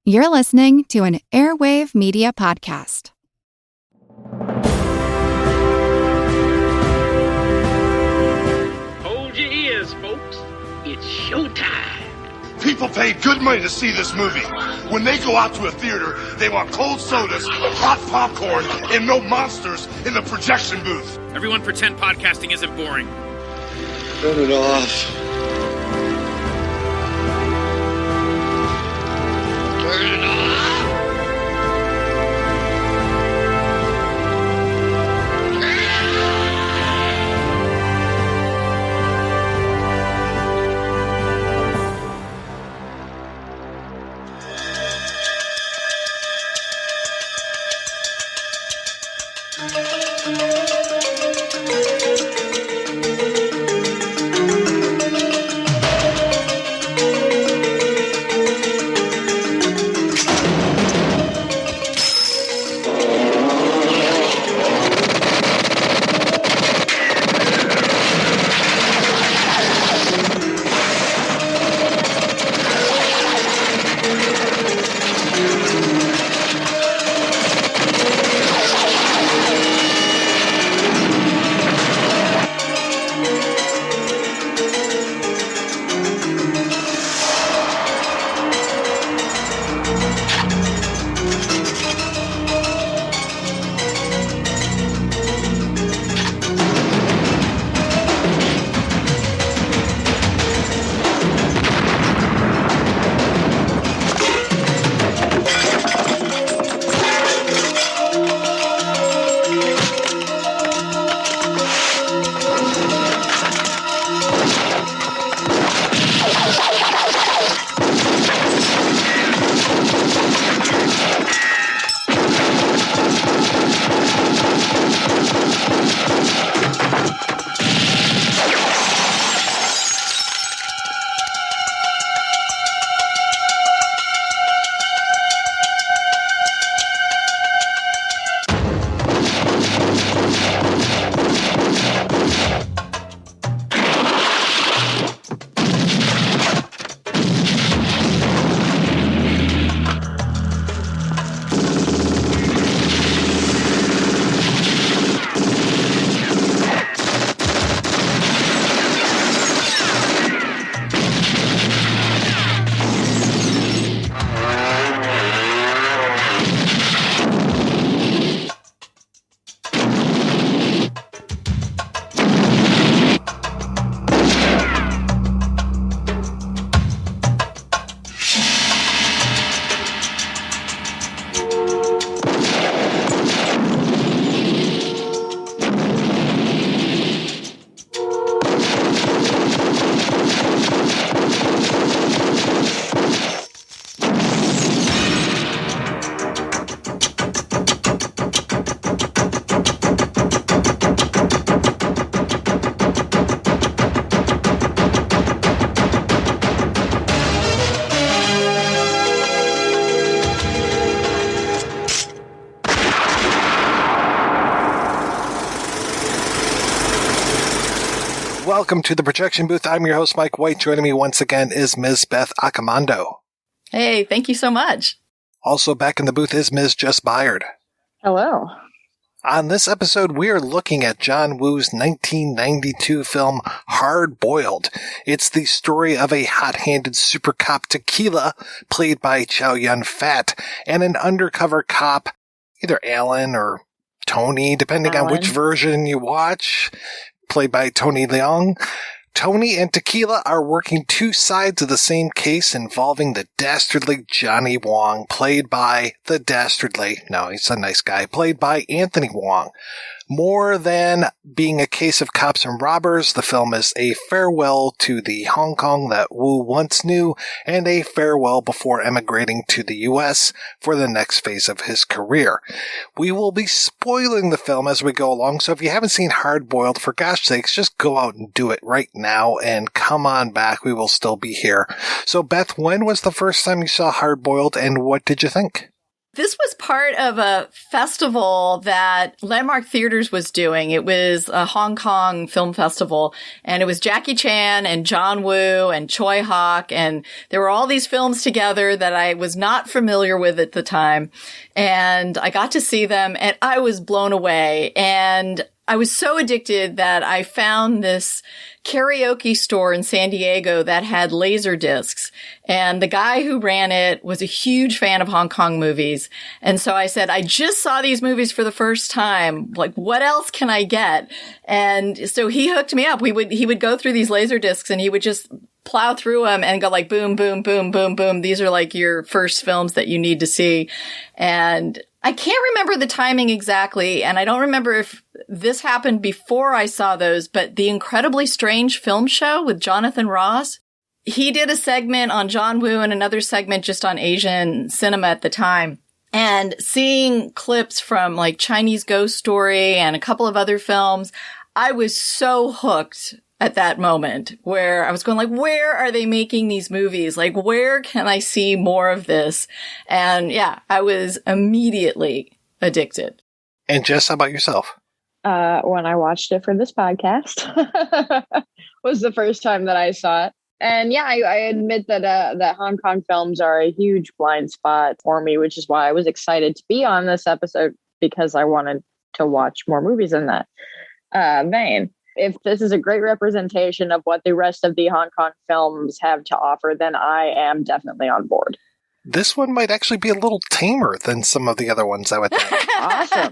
You're listening to an Airwave Media Podcast. Hold your ears, folks. It's showtime. People pay good money to see this movie. When they go out to a theater, they want cold sodas, hot popcorn, and no monsters in the projection booth. Everyone pretend podcasting isn't boring. Turn it off. Turn it off. Welcome to the projection booth. I'm your host, Mike White. Joining me once again is Ms. Beth Accomando. Hey, thank you so much. Also back in the booth is Ms. Jess Byard. Hello. On this episode, we are looking at John Woo's 1992 film, Hard Boiled. It's the story of a hot-handed super cop, Tequila, played by Chow Yun-Fat, and an undercover cop, either Alan or Tony, depending on which version you watch, played by Tony Leung. Tony and Tequila are working two sides of the same case involving the dastardly Johnny Wong, played by the dastardly, no, he's a nice guy, played by Anthony Wong. More than being a case of cops and robbers, the film is a farewell to the Hong Kong that Woo once knew, and a farewell before emigrating to the US for the next phase of his career. We will be spoiling the film as we go along, so if you haven't seen Hard Boiled, for gosh sakes, just go out and do it right now, and come on back, we will still be here. So Beth, when was the first time you saw Hard Boiled, and what did you think? This was part of a festival that Landmark Theaters was doing. It was a Hong Kong film festival, and it was Jackie Chan and John Woo and Choi Hawk, and there were all these films together that I was not familiar with at the time. And I got to see them, and I was blown away. And I was so addicted that I found this karaoke store in San Diego that had laser discs. And the guy who ran it was a huge fan of Hong Kong movies. And so I said, I just saw these movies for the first time. Like, what else can I get? And so he hooked me up. He would go through these laser discs and he would just plow through them and go like, boom, boom, boom, boom, boom. These are like your first films that you need to see. And I can't remember the timing exactly, and I don't remember if this happened before I saw those, but the Incredibly Strange Film Show with Jonathan Ross, he did a segment on John Woo and another segment just on Asian cinema at the time. And seeing clips from like Chinese Ghost Story and a couple of other films, I was so hooked at that moment where I was going like, where are they making these movies? Like, where can I see more of this? And yeah, I was immediately addicted. And Jess, how about yourself? When I watched it for this podcast was the first time that I saw it. And yeah, I admit that that Hong Kong films are a huge blind spot for me, which is why I was excited to be on this episode, because I wanted to watch more movies in that vein. If this is a great representation of what the rest of the Hong Kong films have to offer, then I am definitely on board. This one might actually be a little tamer than some of the other ones, I would think. Awesome.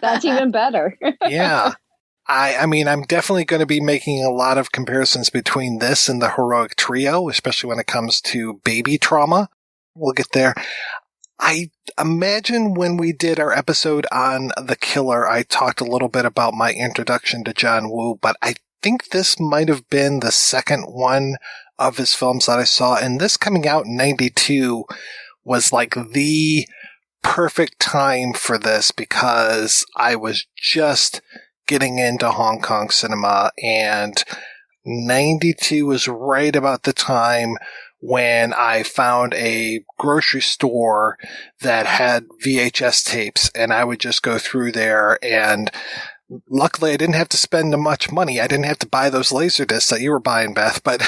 That's even better. Yeah. I mean, I'm definitely going to be making a lot of comparisons between this and the Heroic Trio, especially when it comes to baby trauma. We'll get there. I imagine when we did our episode on The Killer, I talked a little bit about my introduction to John Woo, but I think this might have been the second one of his films that I saw, and this coming out in 92 was like the perfect time for this because I was just getting into Hong Kong cinema, and 92 was right about the time when I found a grocery store that had VHS tapes, and I would just go through there, and luckily I didn't have to spend much money. I didn't have to buy those laser discs that you were buying, Beth, but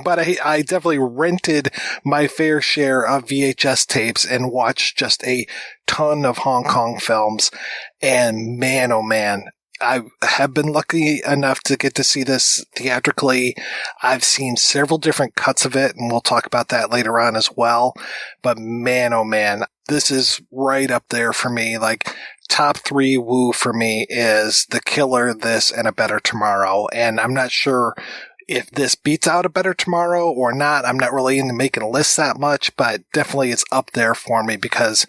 but I definitely rented my fair share of VHS tapes and watched just a ton of Hong Kong films. And man, oh man, I have been lucky enough to get to see this theatrically. I've seen several different cuts of it, and we'll talk about that later on as well. But man, oh man, this is right up there for me. Like, top 3 Woo for me is The Killer, this, and A Better Tomorrow. And I'm not sure if this beats out A Better Tomorrow or not. I'm not really into making a list that much, but definitely it's up there for me because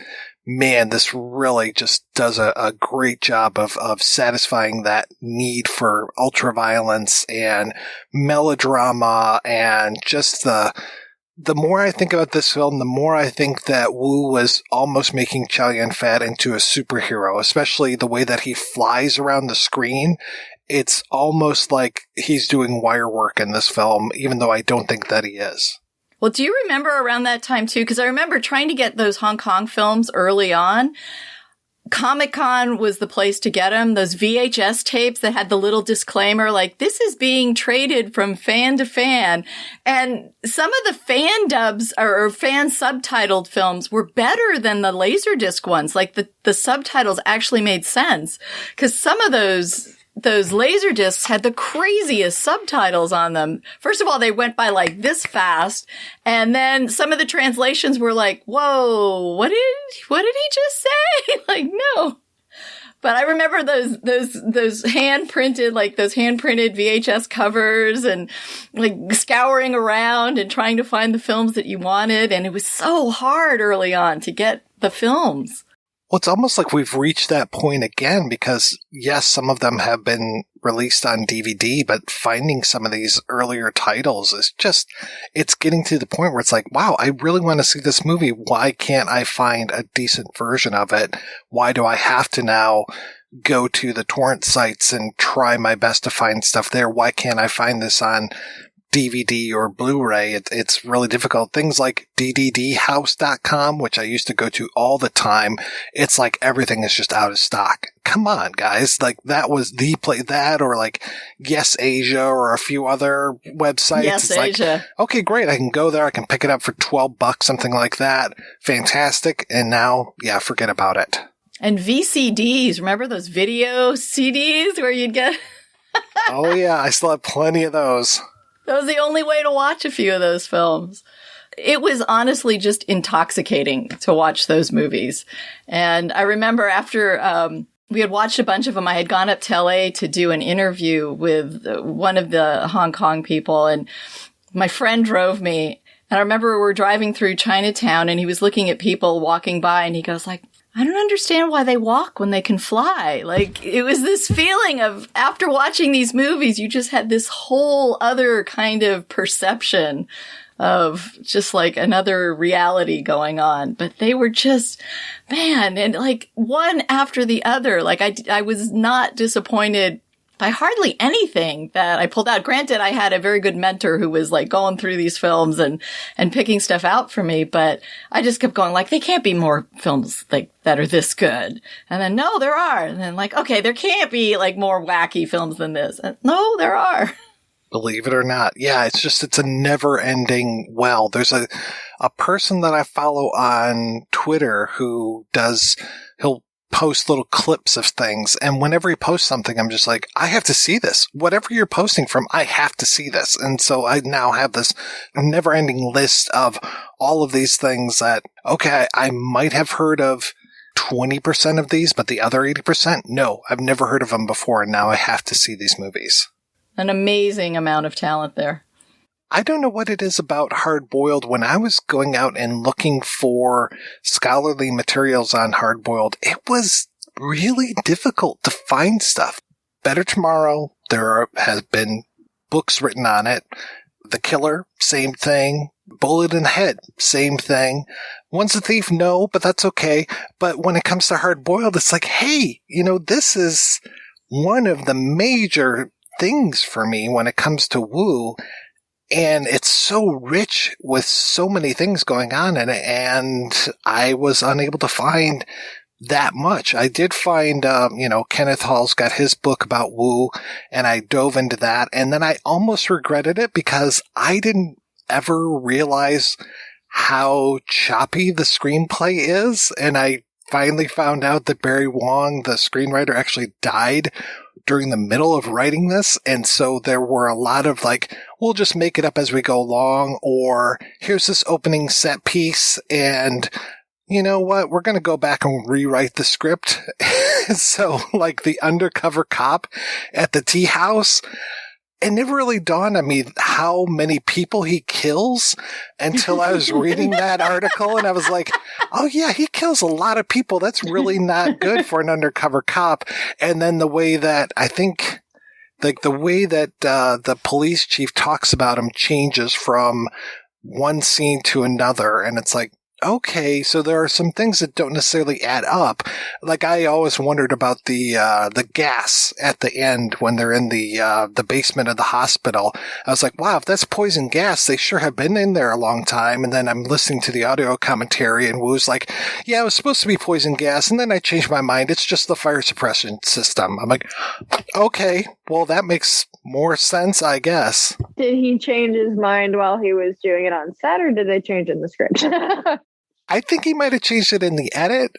man, this really just does a great job of satisfying that need for ultraviolence and melodrama. And just the more I think about this film, the more I think that Woo was almost making Chow Yun-Fat into a superhero, especially the way that he flies around the screen. It's almost like he's doing wire work in this film, even though I don't think that he is. Well, do you remember around that time, too? Because I remember trying to get those Hong Kong films early on. Comic-Con was the place to get them. Those VHS tapes that had the little disclaimer, like, this is being traded from fan to fan. And some of the fan dubs or fan subtitled films were better than the Laserdisc ones. Like, the subtitles actually made sense. Because some of those Laserdiscs had the craziest subtitles on them. First of all, they went by like this fast. And then some of the translations were like, whoa, what did he just say? Like, no. But I remember those hand printed VHS covers and like scouring around and trying to find the films that you wanted. And it was so hard early on to get the films. Well, it's almost like we've reached that point again because, yes, some of them have been released on DVD, but finding some of these earlier titles is just, it's getting to the point where it's like, wow, I really want to see this movie. Why can't I find a decent version of it? Why do I have to now go to the torrent sites and try my best to find stuff there? Why can't I find this on DVD or Blu-ray, it's really difficult. Things like dddhouse.com, which I used to go to all the time, it's like everything is just out of stock. Come on, guys. Like, that was the play, that or like Yes Asia or a few other websites. Yes it's Asia. Like, okay, great. I can go there. I can pick it up for $12, something like that. Fantastic. And now, yeah, forget about it. And VCDs. Remember those video CDs where you'd get... Oh, yeah. I still have plenty of those. That was the only way to watch a few of those films. It was honestly just intoxicating to watch those movies. And I remember after we had watched a bunch of them, I had gone up to LA to do an interview with one of the Hong Kong people. And my friend drove me. And I remember we were driving through Chinatown and he was looking at people walking by and he goes like, I don't understand why they walk when they can fly. Like, it was this feeling of, after watching these movies, you just had this whole other kind of perception of just like another reality going on. But they were just, man, and like one after the other. Like, I was not disappointed by hardly anything that I pulled out. Granted, I had a very good mentor who was like going through these films and picking stuff out for me, but I just kept going like, they can't be more films like that are this good. And then, no, there are. And then like, okay, there can't be like more wacky films than this. And, no, there are. Believe it or not. Yeah, it's a never ending well. There's a person that I follow on Twitter who he'll post little clips of things. And whenever he posts something, I'm just like, I have to see this. Whatever you're posting from, I have to see this. And so I now have this never ending list of all of these things that, okay, I might have heard of 20% of these, but the other 80%, no, I've never heard of them before. And now I have to see these movies. An amazing amount of talent there. I don't know what it is about Hard Boiled. When I was going out and looking for scholarly materials on Hard Boiled, it was really difficult to find stuff. Better Tomorrow, there has been books written on it. The Killer, same thing. Bullet in the Head, same thing. One's a Thief, no, but that's okay. But when it comes to Hard Boiled, it's like, hey, this is one of the major things for me when it comes to Woo. And it's so rich with so many things going on in it, and I was unable to find that much. I did find, Kenneth Hall's got his book about Woo, and I dove into that, and then I almost regretted it because I didn't ever realize how choppy the screenplay is, and I finally found out that Barry Wong, the screenwriter, actually died during the middle of writing this. And so there were a lot of like, we'll just make it up as we go along, or here's this opening set piece and you know what? We're going to go back and rewrite the script. So like the undercover cop at the tea house, it never really dawned on me how many people he kills until I was reading that article and I was like, oh yeah, he kills a lot of people. That's really not good for an undercover cop. And then the way that I think, like the way that the police chief talks about him changes from one scene to another. And it's like, okay, so there are some things that don't necessarily add up. Like I always wondered about the gas at the end when they're in the basement of the hospital. I was like, wow, if that's poison gas, they sure have been in there a long time. And then I'm listening to the audio commentary and Woo's like, yeah, it was supposed to be poison gas. And then I changed my mind. It's just the fire suppression system. I'm like, okay, well, that makes more sense, I guess. Did he change his mind while he was doing it on set, or did they change it in the script? I think he might have changed it in the edit.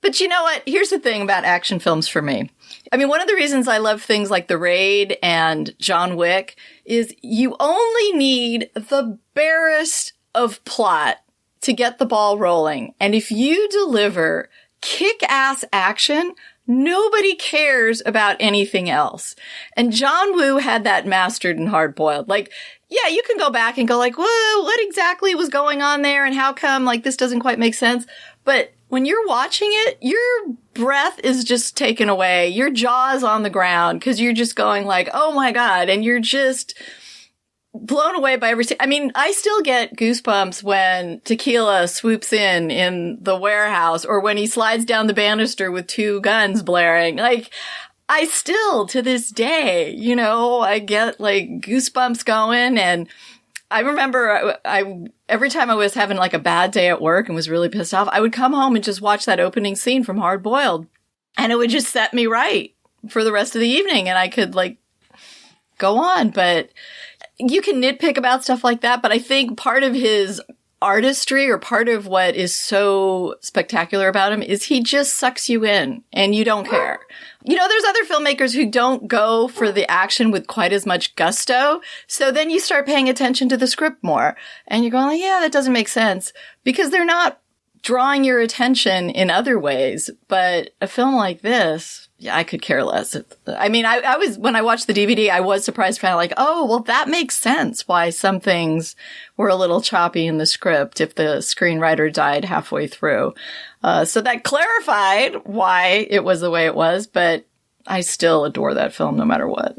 But you know what? Here's the thing about action films for me. I mean, one of the reasons I love things like The Raid and John Wick is you only need the barest of plot to get the ball rolling. And if you deliver kick-ass action, nobody cares about anything else. And John Woo had that mastered in Hard Boiled. Like, yeah, you can go back and go like, whoa, what exactly was going on there? And how come like this doesn't quite make sense? But when you're watching it, your breath is just taken away. Your jaw's on the ground because you're just going like, oh my God. And you're just blown away by everything. I mean, I still get goosebumps when Tequila swoops in the warehouse or when he slides down the banister with two guns blaring. Like, I still, to this day, I get like goosebumps going. And I remember every time I was having like a bad day at work and was really pissed off, I would come home and just watch that opening scene from Hard Boiled. And it would just set me right for the rest of the evening. And I could like go on. But you can nitpick about stuff like that. But I think part of his artistry, or part of what is so spectacular about him, is he just sucks you in and you don't care. There's other filmmakers who don't go for the action with quite as much gusto. So then you start paying attention to the script more and you're going like, yeah, that doesn't make sense, because they're not drawing your attention in other ways. But a film like this, yeah, I could care less. I mean, I was, when I watched the DVD, I was surprised, kind of like, oh, well, that makes sense why some things were a little choppy in the script if the screenwriter died halfway through. So that clarified why it was the way it was, but I still adore that film no matter what.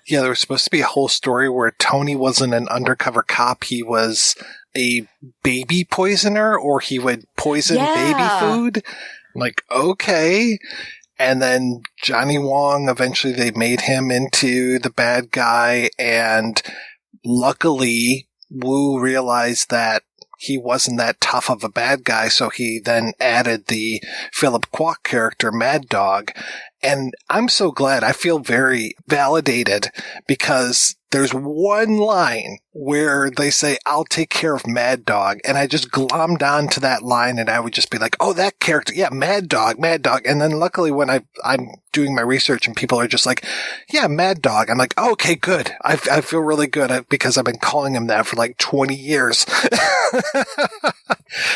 Yeah, there was supposed to be a whole story where Tony wasn't an undercover cop. He was a baby poisoner, or he would poison baby food. I'm like, okay. And then Johnny Wong, eventually they made him into the bad guy. And luckily, Woo realized that he wasn't that tough of a bad guy. So he then added the Philip Kwok character, Mad Dog. And I'm so glad. I feel very validated, because there's one line where they say, I'll take care of Mad Dog. And I just glommed onto that line, and I would just be like, oh, that character. Yeah, Mad Dog, Mad Dog. And then luckily when I'm doing my research and people are just like, yeah, Mad Dog, I'm like, oh, okay, good. I feel really good, because I've been calling him that for like 20 years.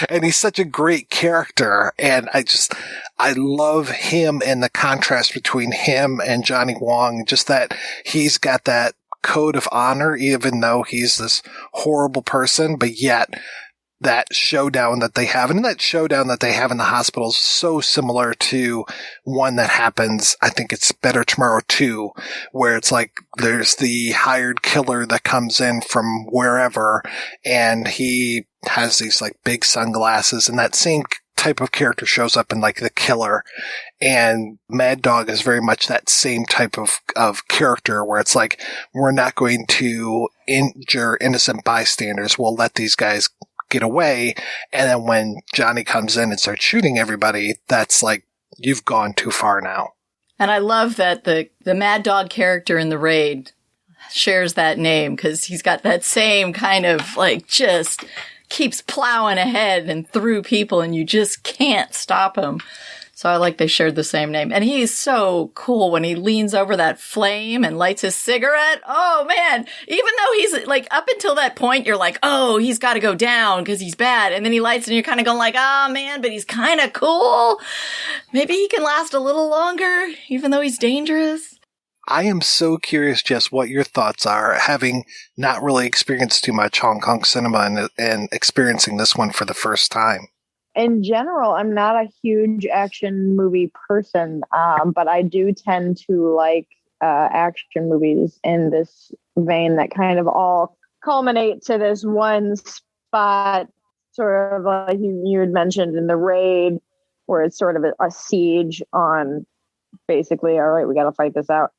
And he's such a great character. And I love him, and the contrast between him and Johnny Wong, just that he's got that code of honor, even though he's this horrible person, but yet that showdown that they have, and that showdown that they have in the hospital is so similar to one that happens, I think it's Better Tomorrow 2, where it's like there's the hired killer that comes in from wherever, and he has these like big sunglasses, and that same type of character shows up in like The Killer. And Mad Dog is very much that same type of character, where it's like, we're not going to injure innocent bystanders. We'll let these guys get away. And then when Johnny comes in and starts shooting everybody, that's like, you've gone too far now. And I love that the Mad Dog character in The Raid shares that name, because he's got that same kind of like, just keeps plowing ahead and through people, and you just can't stop him. So I like they shared the same name. And he's so cool when he leans over that flame and lights his cigarette. Oh, man. Even though he's like, up until that point, you're like, oh, he's got to go down because he's bad. And then he lights and you're kind of going like, oh, man, but he's kind of cool. Maybe he can last a little longer, even though he's dangerous. I am so curious, Jess, what your thoughts are, having not really experienced too much Hong Kong cinema and experiencing this one for the first time. In general, I'm not a huge action movie person, but I do tend to like action movies in this vein that kind of all culminate to this one spot, sort of like you had mentioned in The Raid, where it's sort of a siege on basically, all right, we got to fight this out.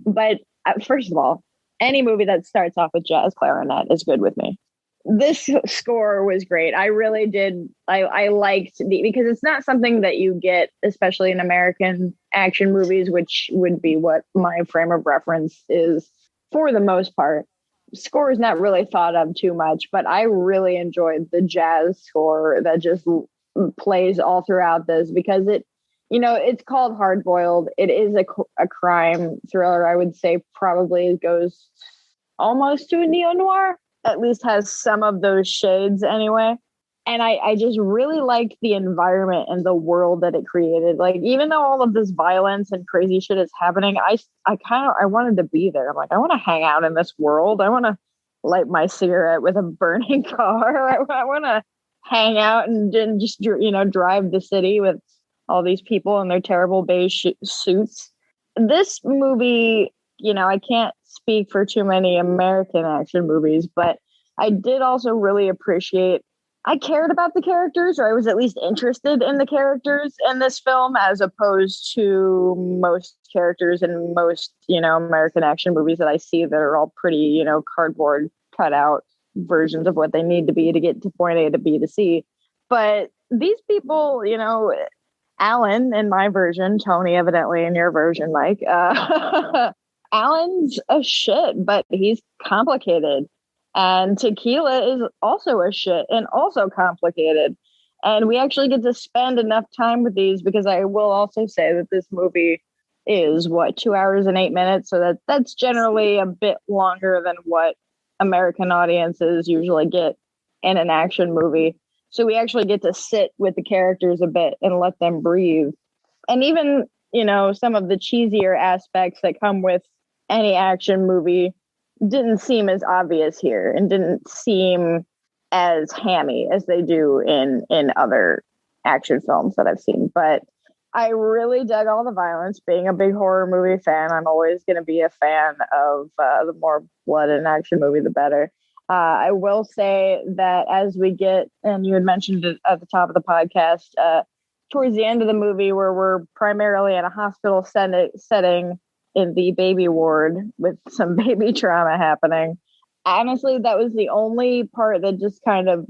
But first of all, any movie that starts off with jazz clarinet is good with me. This score was great. I really did. I liked because it's not something that you get, especially in American action movies, which would be what my frame of reference is for the most part. Score is not really thought of too much, but I really enjoyed the jazz score that just plays all throughout this, because it's called Hard Boiled. It is a crime thriller. I would say probably goes almost to a neo-noir. At least has some of those shades anyway. And I just really liked the environment and the world that it created. Like, even though all of this violence and crazy shit is happening, I wanted to be there. I'm like, I want to hang out in this world. I want to light my cigarette with a burning car. I want to hang out and just, drive the city with all these people in their terrible beige suits. This movie, I can't speak for too many American action movies, but I did also really appreciate I cared about the characters, or I was at least interested in the characters in this film, as opposed to most characters in most, American action movies that I see that are all pretty, cardboard cutout versions of what they need to be to get to point A to B to C. But these people, Alan in my version, Tony evidently in your version, Mike, Alan's a shit, but he's complicated. And Tequila is also a shit and also complicated. And we actually get to spend enough time with these, because I will also say that this movie is 2 hours and 8 minutes. So that's generally a bit longer than what American audiences usually get in an action movie. So we actually get to sit with the characters a bit and let them breathe. And even, some of the cheesier aspects that come with any action movie didn't seem as obvious here and didn't seem as hammy as they do in other action films that I've seen. But I really dug all the violence. Being a big horror movie fan, I'm always going to be a fan of the more blood in an action movie, the better. I will say that as we get, and you had mentioned it at the top of the podcast, towards the end of the movie, where we're primarily in a hospital setting in the baby ward with some baby trauma happening. Honestly, that was the only part that just kind of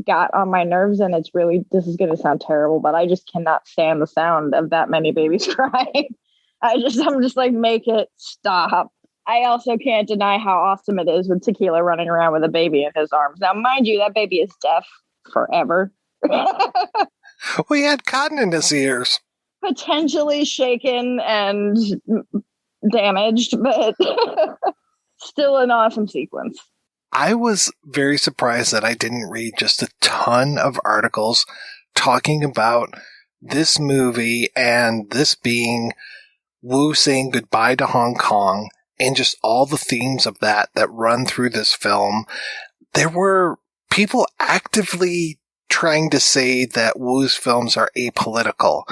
got on my nerves. And this is going to sound terrible, but I just cannot stand the sound of that many babies crying. I'm just like, make it stop. I also can't deny how awesome it is with Tequila running around with a baby in his arms. Now, mind you, that baby is deaf forever. We had cotton in his ears. Potentially shaken and damaged, but still an awesome sequence. I was very surprised that I didn't read just a ton of articles talking about this movie and this being Woo saying goodbye to Hong Kong and just all the themes of that run through this film. There were people actively trying to say that Woo's films are apolitical.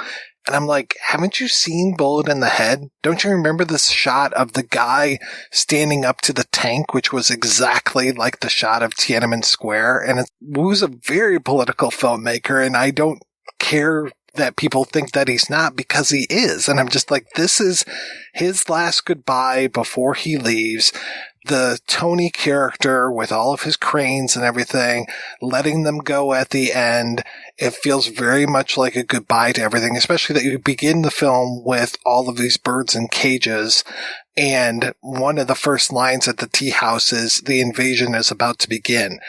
And I'm like, haven't you seen Bullet in the Head? Don't you remember this shot of the guy standing up to the tank, which was exactly like the shot of Tiananmen Square? And Woo's a very political filmmaker, and I don't care that people think that he's not, because he is. And I'm just like, this is his last goodbye before he leaves. The Tony character with all of his cranes and everything, letting them go at the end. It feels very much like a goodbye to everything, especially that you begin the film with all of these birds in cages. And one of the first lines at the tea house is, the invasion is about to begin.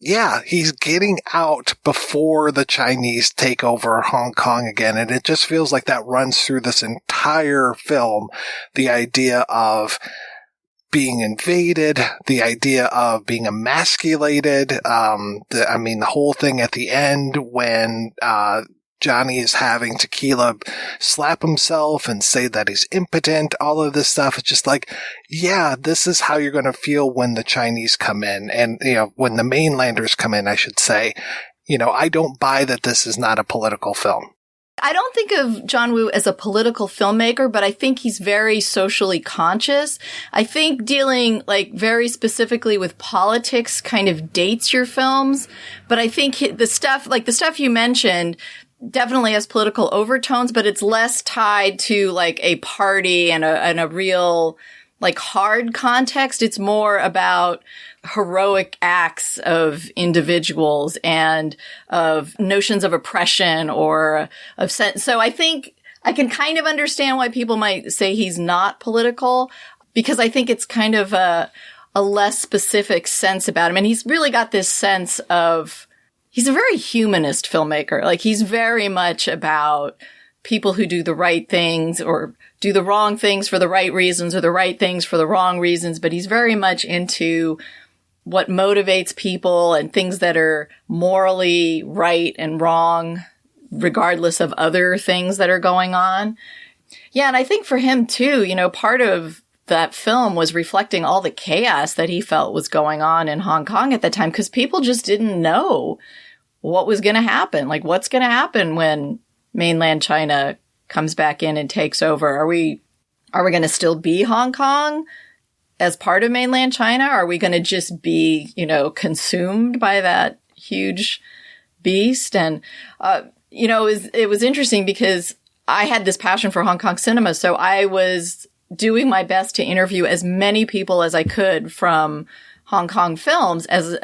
Yeah, he's getting out before the Chinese take over Hong Kong again. And it just feels like that runs through this entire film. The idea of being invaded, the idea of being emasculated, the whole thing at the end when Johnny is having Tequila slap himself and say that he's impotent, all of this stuff. It's just like, yeah, this is how you're going to feel when the Chinese come in, and, when the mainlanders come in, I should say. I don't buy that this is not a political film. I don't think of John Woo as a political filmmaker, but I think he's very socially conscious. I think dealing very specifically with politics kind of dates your films, but I think the stuff you mentioned definitely has political overtones, but it's less tied to a party and a real hard context. It's more about heroic acts of individuals and of notions of oppression or of sense. So I think I can kind of understand why people might say he's not political, because I think it's kind of a less specific sense about him. And he's really got this sense of, he's a very humanist filmmaker. He's very much about people who do the right things or do the wrong things for the right reasons or the right things for the wrong reasons. But he's very much into what motivates people and things that are morally right and wrong, regardless of other things that are going on. Yeah. And I think for him too, part of that film was reflecting all the chaos that he felt was going on in Hong Kong at the time, because people just didn't know what was going to happen. What's going to happen when mainland China comes back in and takes over? Are we going to still be Hong Kong as part of mainland China? Are we going to just be, consumed by that huge beast. And, it was interesting because I had this passion for Hong Kong cinema. So I was doing my best to interview as many people as I could from Hong Kong films as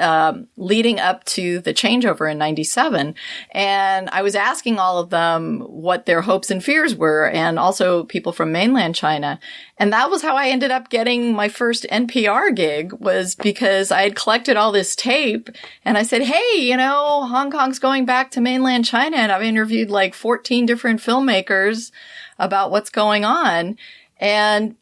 leading up to the changeover in 97. And I was asking all of them what their hopes and fears were, and also people from mainland China. And that was how I ended up getting my first NPR gig, was because I had collected all this tape and I said, hey, Hong Kong's going back to mainland China, and I've interviewed like 14 different filmmakers about what's going on. And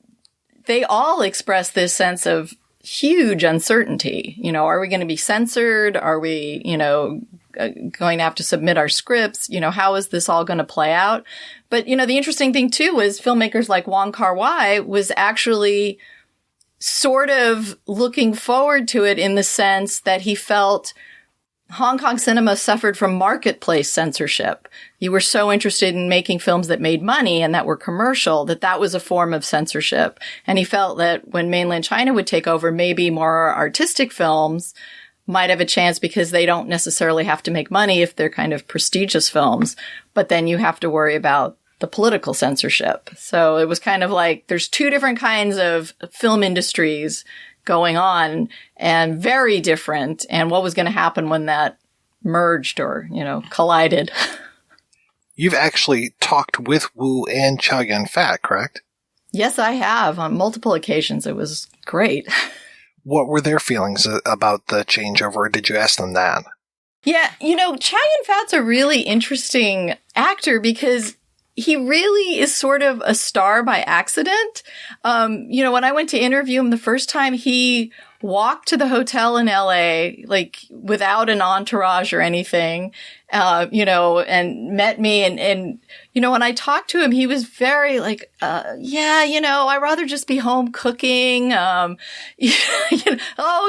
they all expressed this sense of huge uncertainty. Are we going to be censored? Are we, going to have to submit our scripts? How is this all going to play out? But, the interesting thing too was filmmakers like Wong Kar-wai was actually sort of looking forward to it in the sense that he felt Hong Kong cinema suffered from marketplace censorship. You were so interested in making films that made money and that were commercial that was a form of censorship. And he felt that when mainland China would take over, maybe more artistic films might have a chance because they don't necessarily have to make money if they're kind of prestigious films. But then you have to worry about the political censorship. So it was kind of like there's two different kinds of film industries going on, and very different, and what was going to happen when that merged or, collided. You've actually talked with Wu and Chow Yun-Fat, correct? Yes, I have on multiple occasions. It was great. What were their feelings about the changeover? Did you ask them that? Yeah, Chow Yun-Fat's a really interesting actor because he really is sort of a star by accident. When I went to interview him the first time, he walked to the hotel in LA, like without an entourage or anything, and met me. And when I talked to him, he was very like, I'd rather just be home cooking. Oh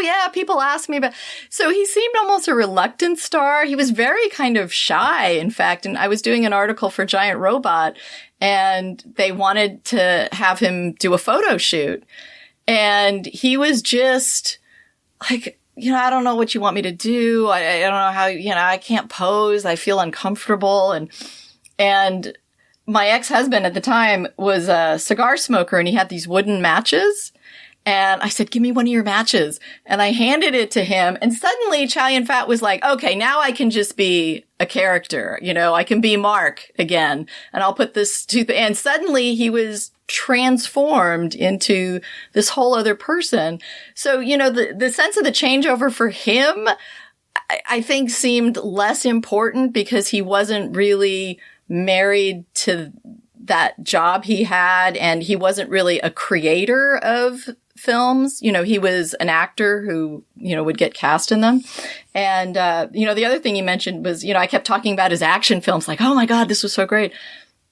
yeah, people ask me about, so he seemed almost a reluctant star. He was very kind of shy, in fact. And I was doing an article for Giant Robot, and they wanted to have him do a photo shoot. And he was just like, I don't know what you want me to do. I don't know how, I can't pose. I feel uncomfortable. And my ex-husband at the time was a cigar smoker, and he had these wooden matches. And I said, give me one of your matches. And I handed it to him. And suddenly Chow Yun-Fat was like, okay, now I can just be a character. I can be Mark again. And I'll put this and suddenly he was transformed into this whole other person. So, the sense of the changeover for him, I think seemed less important because he wasn't really married to that job he had, and he wasn't really a creator of films. He was an actor who, would get cast in them. And, the other thing you mentioned was, I kept talking about his action films, like, oh my God, this was so great.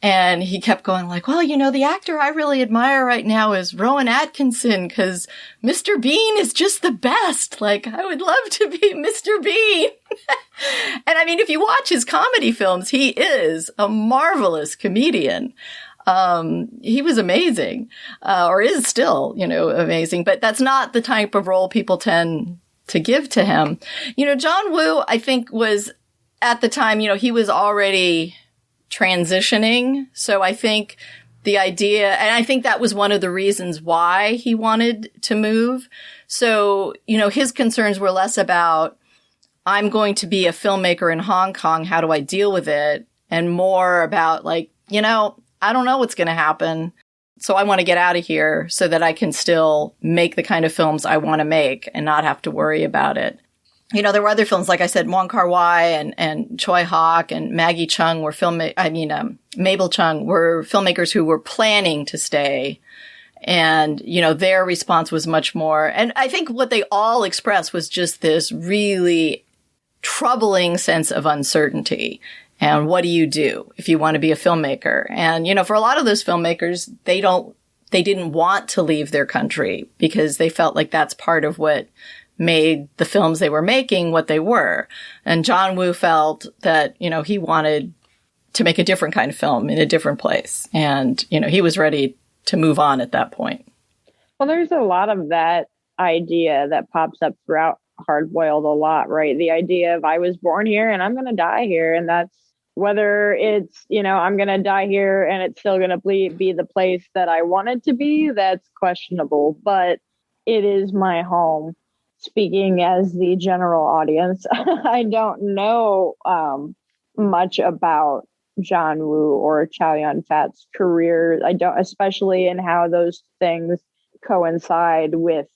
And he kept going like, well, the actor I really admire right now is Rowan Atkinson, because Mr. Bean is just the best. Like, I would love to be Mr. Bean. And I mean, if you watch his comedy films, he is a marvelous comedian. He was amazing, or is still, amazing, but that's not the type of role people tend to give to him. John Woo, I think, was at the time, he was already transitioning. So I think the idea, and I think that was one of the reasons why he wanted to move. So, his concerns were less about, I'm going to be a filmmaker in Hong Kong, how do I deal with it? And more about like, I don't know what's going to happen. So I want to get out of here so that I can still make the kind of films I want to make and not have to worry about it. There were other films, like I said, Wong Kar-wai and Choi Hawk and Maggie Chung were Mabel Chung were filmmakers who were planning to stay. And, their response was much more. And I think what they all expressed was just this really troubling sense of uncertainty. And what do you do if you want to be a filmmaker? And, for a lot of those filmmakers, they didn't want to leave their country because they felt like that's part of what made the films they were making what they were. And John Woo felt that, he wanted to make a different kind of film in a different place. And, he was ready to move on at that point. Well, there's a lot of that idea that pops up throughout Hard Boiled a lot, right? The idea of I was born here and I'm going to die here. And that's whether it's, I'm going to die here and it's still going to be the place that I want it to be, that's questionable, but it is my home. Speaking as the general audience, I don't know much about John Woo or Chow Yun-Fat's career. I don't, especially in how those things coincide with,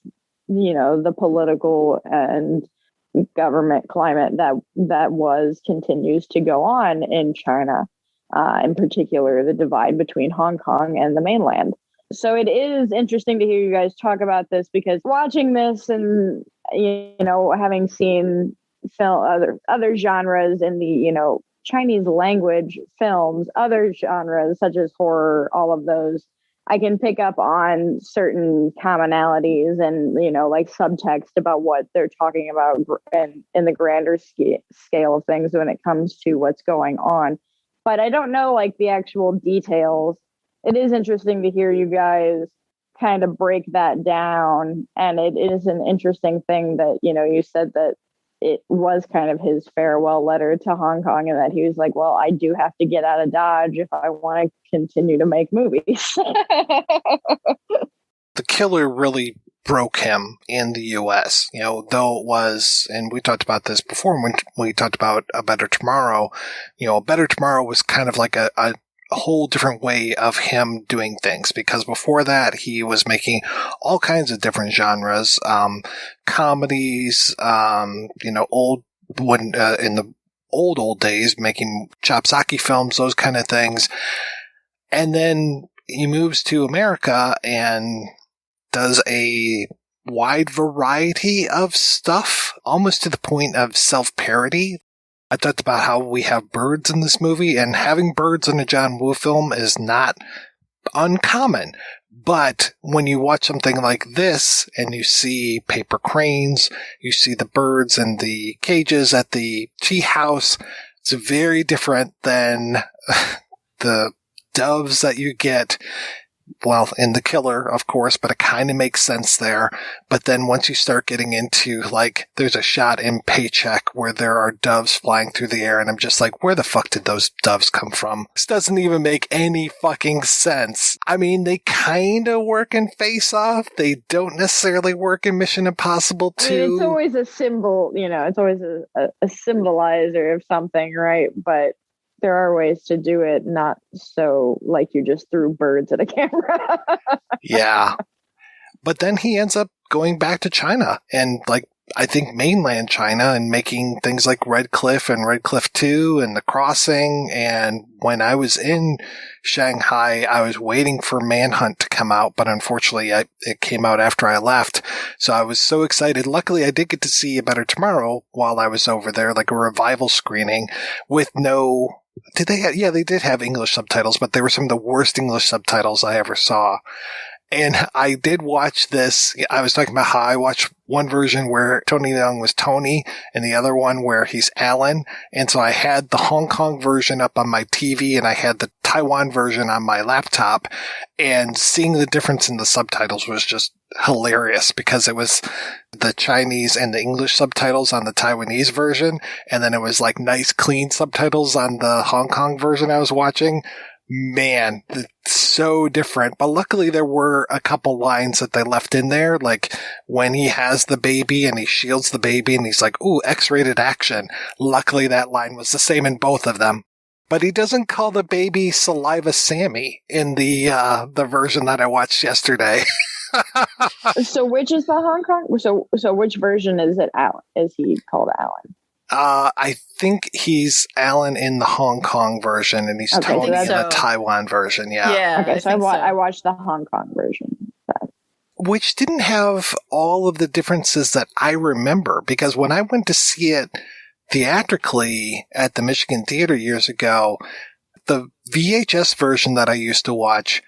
the political and government climate that continues to go on in China, in particular, the divide between Hong Kong and the mainland. So it is interesting to hear you guys talk about this, because watching this and, having seen other genres in the, Chinese language films, other genres such as horror, all of those, I can pick up on certain commonalities and, like subtext about what they're talking about and in the grander scale of things when it comes to what's going on. But I don't know like the actual details. It is interesting to hear you guys kind of break that down. And it is an interesting thing that, you said that it was kind of his farewell letter to Hong Kong, and that he was like, well, I do have to get out of Dodge if I want to continue to make movies. The killer really broke him in the U.S., though it was, and we talked about this before when we talked about A Better Tomorrow, A Better Tomorrow was kind of like a whole different way of him doing things, because before that he was making all kinds of different genres, comedies, old when in the old days making chopsaki films, those kind of things, and then he moves to America and does a wide variety of stuff, almost to the point of self-parody. I talked about how we have birds in this movie, and having birds in a John Woo film is not uncommon. But when you watch something like this and you see paper cranes, you see the birds in the cages at the tea house, it's very different than the doves that you get, well, in The Killer, of course, but it kind of makes sense there. But then once you start getting into, like, there's a shot in Paycheck where there are doves flying through the air, and I'm just like, where the fuck did those doves come from? This doesn't even make any fucking sense. I mean, they kind of work in Face Off. They don't necessarily work in Mission Impossible 2. I mean, it's always a symbol, it's always a symbolizer of something, right? But there are ways to do it, not so like you just threw birds at a camera. Yeah. But then he ends up going back to China and, like, I think mainland China, and making things like Red Cliff and Red Cliff 2 and The Crossing. And when I was in Shanghai, I was waiting for Manhunt to come out, but unfortunately it came out after I left. So I was so excited. Luckily, I did get to see A Better Tomorrow while I was over there, like a revival screening with no... Did they have, yeah, they did have English subtitles, but they were some of the worst English subtitles I ever saw. And I did watch this. I was talking about how I watched one version where Tony Leung was Tony and the other one where he's Alan. And so I had the Hong Kong version up on my TV and I had the Taiwan version on my laptop. And seeing the difference in the subtitles was just hilarious, because it was the Chinese and the English subtitles on the Taiwanese version. And then it was like nice, clean subtitles on the Hong Kong version I was watching. Man, it's so different. But luckily there were a couple lines that they left in there, like when he has the baby and he shields the baby and he's like, ooh, X-rated action. Luckily that line was the same in both of them. But he doesn't call the baby Saliva Sammy in the version that I watched yesterday. So which is the Hong Kong? So which version is it Alan? Is he called Alan? I think he's Alan in the Hong Kong version, and he's Tony in the Taiwan version. Yeah. Okay, so I watched the Hong Kong version, which didn't have all of the differences that I remember, because when I went to see it theatrically at the Michigan Theater years ago, the VHS version that I used to watch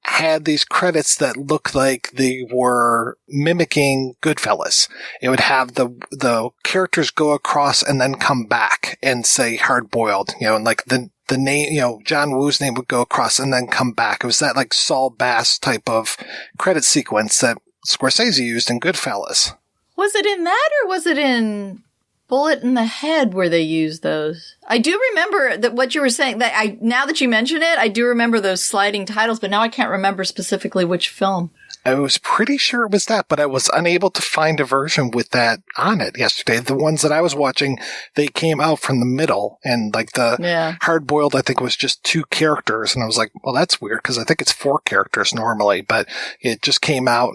had these credits that looked like they were mimicking Goodfellas. It would have the characters go across and then come back and say Hard Boiled, and like the name, John Woo's name would go across and then come back. It was that like Saul Bass type of credit sequence that Scorsese used in Goodfellas. Was it in that or was it in Bullet in the Head where they used those? I do remember that what you were saying, that now that you mention it, I do remember those sliding titles, but now I can't remember specifically which film. I was pretty sure it was that, but I was unable to find a version with that on it yesterday. The ones that I was watching, they came out from the middle, and like the Hard Boiled, I think, was just 2 characters, and I was like, well, that's weird, because I think it's 4 characters normally, but it just came out,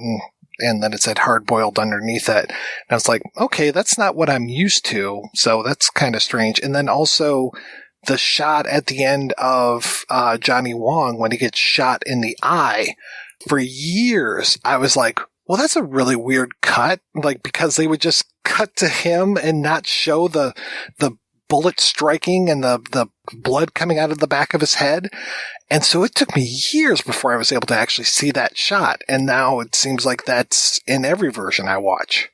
and then it said Hard Boiled underneath it. And I was like, okay, that's not what I'm used to, so that's kind of strange. And then also the shot at the end of Johnny Wong when he gets shot in the eye. For years, I was like, well, that's a really weird cut, like, because they would just cut to him and not show the bullet striking and the blood coming out of the back of his head. And so it took me years before I was able to actually see that shot. And now it seems like that's in every version I watch.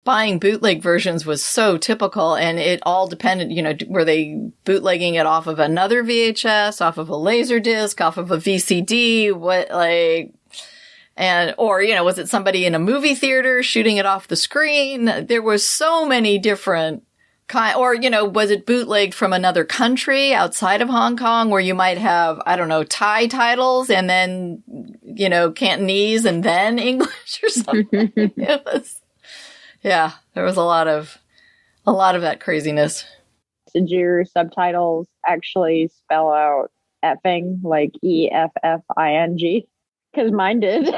Buying bootleg versions was so typical, and it all depended, were they bootlegging it off of another VHS, off of a Laserdisc, off of a VCD, was it somebody in a movie theater shooting it off the screen? There was so many different was it bootlegged from another country outside of Hong Kong where you might have, I don't know, Thai titles and then, Cantonese and then English or something. There was a lot of that craziness. Did your subtitles actually spell out effing, like EFFING? Because mine did.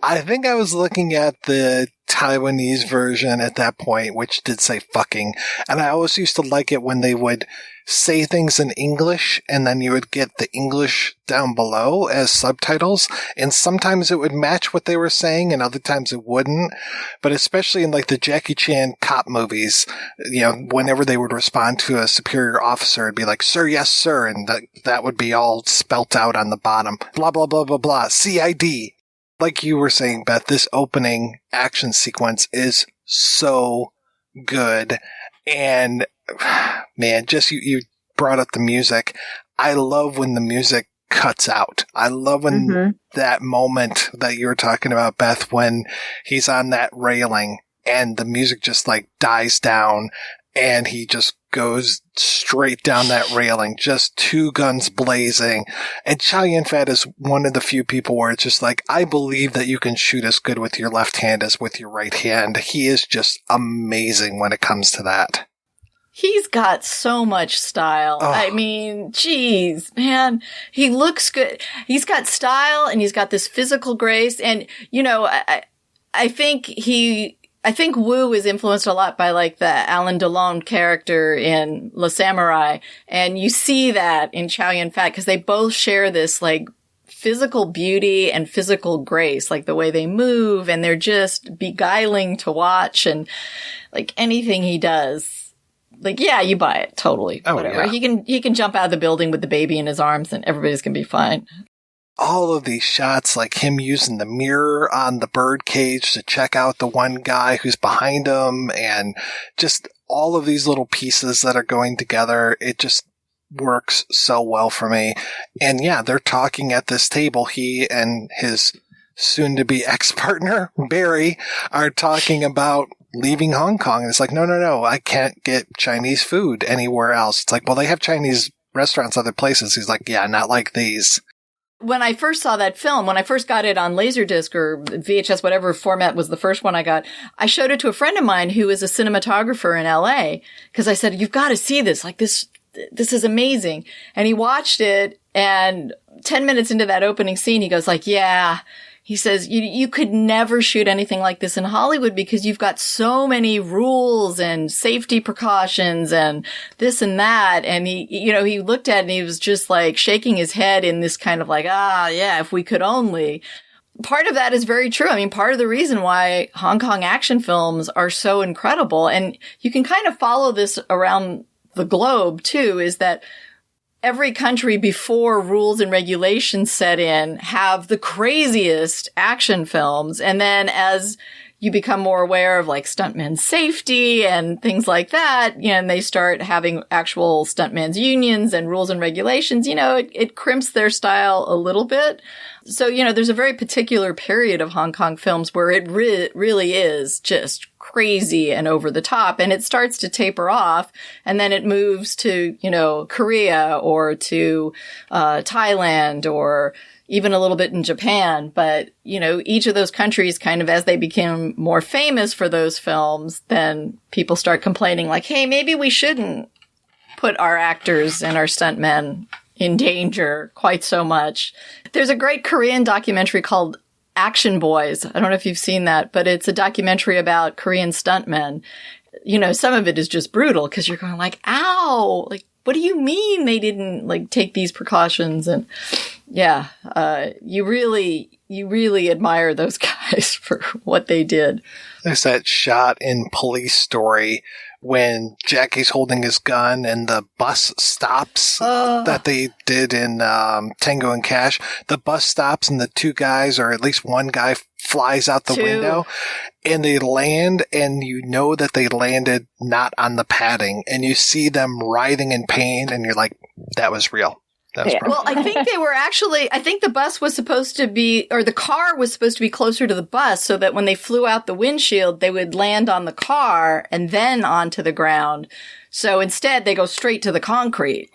I think I was looking at the Taiwanese version at that point, which did say fucking. And I always used to like it when they would say things in English and then you would get the English down below as subtitles. And sometimes it would match what they were saying and other times it wouldn't. But especially in like the Jackie Chan cop movies, whenever they would respond to a superior officer, it'd be like, sir, yes, sir. And that would be all spelt out on the bottom. Blah, blah, blah, blah, blah. CID. Like you were saying, Beth, this opening action sequence is so good. And man, just you brought up the music. I love when the music cuts out. I love when that moment that you were talking about, Beth, when he's on that railing and the music just like dies down and he just goes straight down that railing, just 2 guns blazing. And Chow Yun-Fat is one of the few people where it's just like, I believe that you can shoot as good with your left hand as with your right hand. He is just amazing when it comes to that. He's got so much style. Oh. I mean, geez, man, he looks good. He's got style and he's got this physical grace. And, I think Wu is influenced a lot by like the Alain Delon character in Le Samurai. And you see that in Chow Yun-Fat because they both share this like physical beauty and physical grace, like the way they move and they're just beguiling to watch and like anything he does. Like, yeah, you buy it. Totally. Oh, whatever. Yeah. He can jump out of the building with the baby in his arms and everybody's going to be fine. All of these shots, like him using the mirror on the bird cage to check out the one guy who's behind him and just all of these little pieces that are going together. It just works so well for me. And yeah, they're talking at this table. He and his soon-to-be ex-partner, Barry, are talking about leaving Hong Kong. And it's like, no, I can't get Chinese food anywhere else. It's like, well, they have Chinese restaurants other places. He's like, yeah, not like these. When I first saw that film, when I first got it on Laserdisc or VHS, whatever format was the first one I got, I showed it to a friend of mine who is a cinematographer in LA because I said, you've got to see this. Like this is amazing. And he watched it and 10 minutes into that opening scene, he goes like, yeah. He says, you could never shoot anything like this in Hollywood because you've got so many rules and safety precautions and this and that. And he looked at it and he was just like shaking his head in this kind of like, yeah, if we could only. Part of that is very true. I mean, part of the reason why Hong Kong action films are so incredible, and you can kind of follow this around the globe too, is that every country before rules and regulations set in have the craziest action films. And then as, you become more aware of like stuntmen's safety and things like that, and they start having actual stuntmen's unions and rules and regulations, it crimps their style a little bit. So, there's a very particular period of Hong Kong films where it really is just crazy and over the top, and it starts to taper off, and then it moves to, Korea or to Thailand or even a little bit in Japan. But, each of those countries kind of, as they became more famous for those films, then people start complaining like, hey, maybe we shouldn't put our actors and our stuntmen in danger quite so much. There's a great Korean documentary called Action Boys. I don't know if you've seen that, but it's a documentary about Korean stuntmen. Some of it is just brutal because you're going like, ow, like, what do you mean they didn't like take these precautions? And yeah, you really admire those guys for what they did. There's that shot in Police Story when Jackie's holding his gun and the bus stops that they did in Tango and Cash. The bus stops and the two guys, or at least one guy, flies out the window, and they land, and that they landed not on the padding, and you see them writhing in pain, and you're like, that was real. Well, I think they were I think the bus was supposed to be, or the car was supposed to be closer to the bus so that when they flew out the windshield, they would land on the car and then onto the ground. So instead, they go straight to the concrete,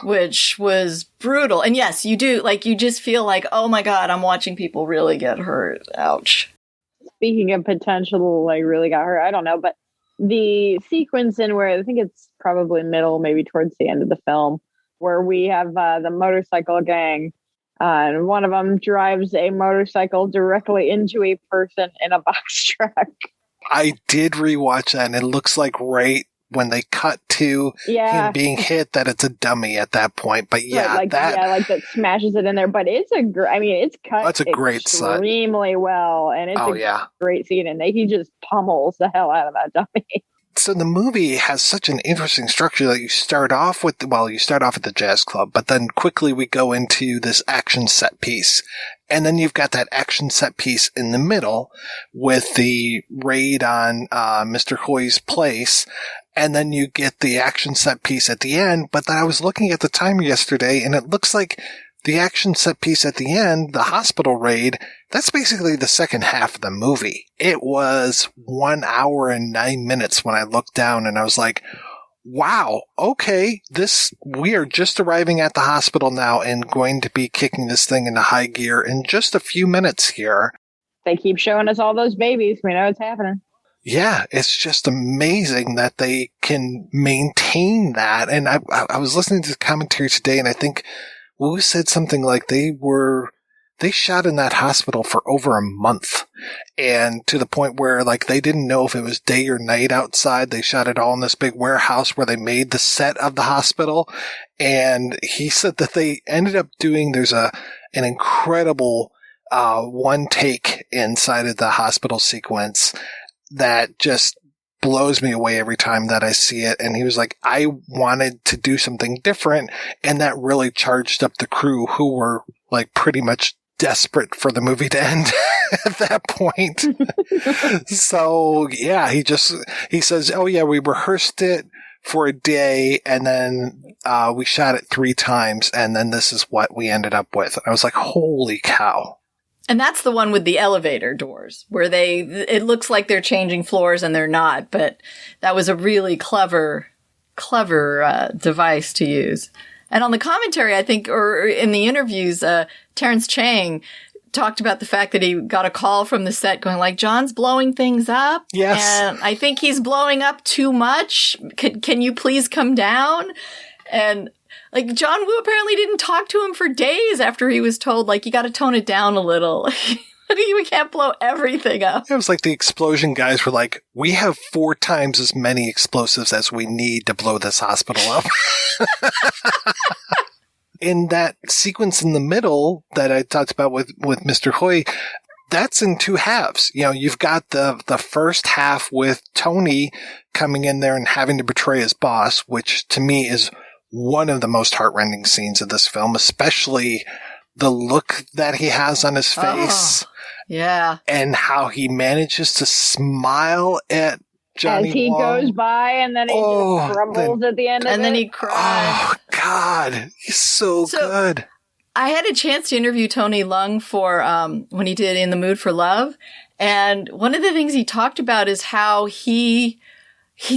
which was brutal. And yes, you do, like, you just feel like, oh my God, I'm watching people really get hurt. Ouch. Speaking of potential, like, really got hurt, I don't know, but the sequence in where I think it's probably middle, maybe towards the end of the film, where we have the motorcycle gang, and one of them drives a motorcycle directly into a person in a box truck. I did rewatch that, and it looks like right when they cut to him being hit that it's a dummy at that point. But that smashes it in there. But it's it's cut. That's a great extremely well, and it's a great scene, and he just pummels the hell out of that dummy. So the movie has such an interesting structure that you start off at the jazz club, but then quickly we go into this action set piece. And then you've got that action set piece in the middle with the raid on Mr. Hoy's place. And then you get the action set piece at the end. But then I was looking at the timer yesterday, and it looks like the action set piece at the end, the hospital raid, that's basically the second half of the movie. It was 1 hour and 9 minutes when I looked down, and I was like, wow, okay, we are just arriving at the hospital now and going to be kicking this thing into high gear in just a few minutes here. They keep showing us all those babies. We know it's happening. Yeah, it's just amazing that they can maintain that. And I was listening to the commentary today, and I think Wu said something like they shot in that hospital for over a month, and to the point where like they didn't know if it was day or night outside. They shot it all in this big warehouse where they made the set of the hospital. And he said that they ended up doing, there's an incredible one take inside of the hospital sequence that just blows me away every time that I see it. And he was like, I wanted to do something different. And that really charged up the crew, who were like pretty much desperate for the movie to end at that point. So yeah, he says, oh yeah, we rehearsed it for a day, and then we shot it 3 times, and then this is what we ended up with. And I was like, holy cow. And that's the one with the elevator doors where it looks like they're changing floors and they're not, but that was a really clever device to use. And on the commentary, I think, or in the interviews, Terrence Chang talked about the fact that he got a call from the set going like, John's blowing things up. Yes. And I think he's blowing up too much. Can you please come down? And like, John Woo apparently didn't talk to him for days after he was told, like, you got to tone it down a little. We can't blow everything up. It was like the explosion guys were like, we have 4 times as many explosives as we need to blow this hospital up. In that sequence in the middle that I talked about with Mr. Hoy, that's in 2 halves. You know, you've got the first half with Tony coming in there and having to betray his boss, which to me is one of the most heartrending scenes of this film, especially the look that he has on his face. Yeah. And how he manages to smile at Johnny as he Wong. goes by, and then he just crumbles at the end of it. And then he cries. Oh, God. He's so good. I had a chance to interview Tony Leung for when he did In the Mood for Love. And one of the things he talked about is how he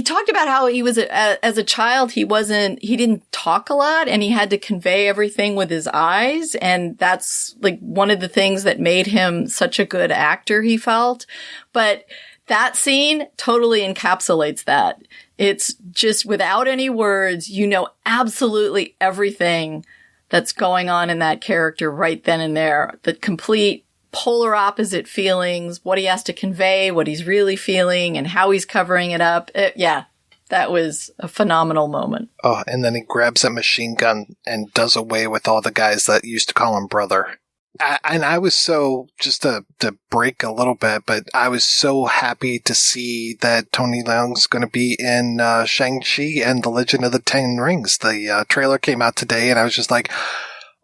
talked about how he was, as a child, he didn't talk a lot and he had to convey everything with his eyes. And that's like one of the things that made him such a good actor, he felt. But that scene totally encapsulates that. It's just without any words, you know absolutely everything that's going on in that character right then and there. The complete polar opposite feelings, what he has to convey, what he's really feeling, and how he's covering it up. That was a phenomenal moment. Oh, and then he grabs that machine gun and does away with all the guys that used to call him brother. And I was so, just to break a little bit, but I was so happy to see that Tony Leung's going to be in Shang-Chi and the Legend of the Ten Rings. The trailer came out today, and I was just like,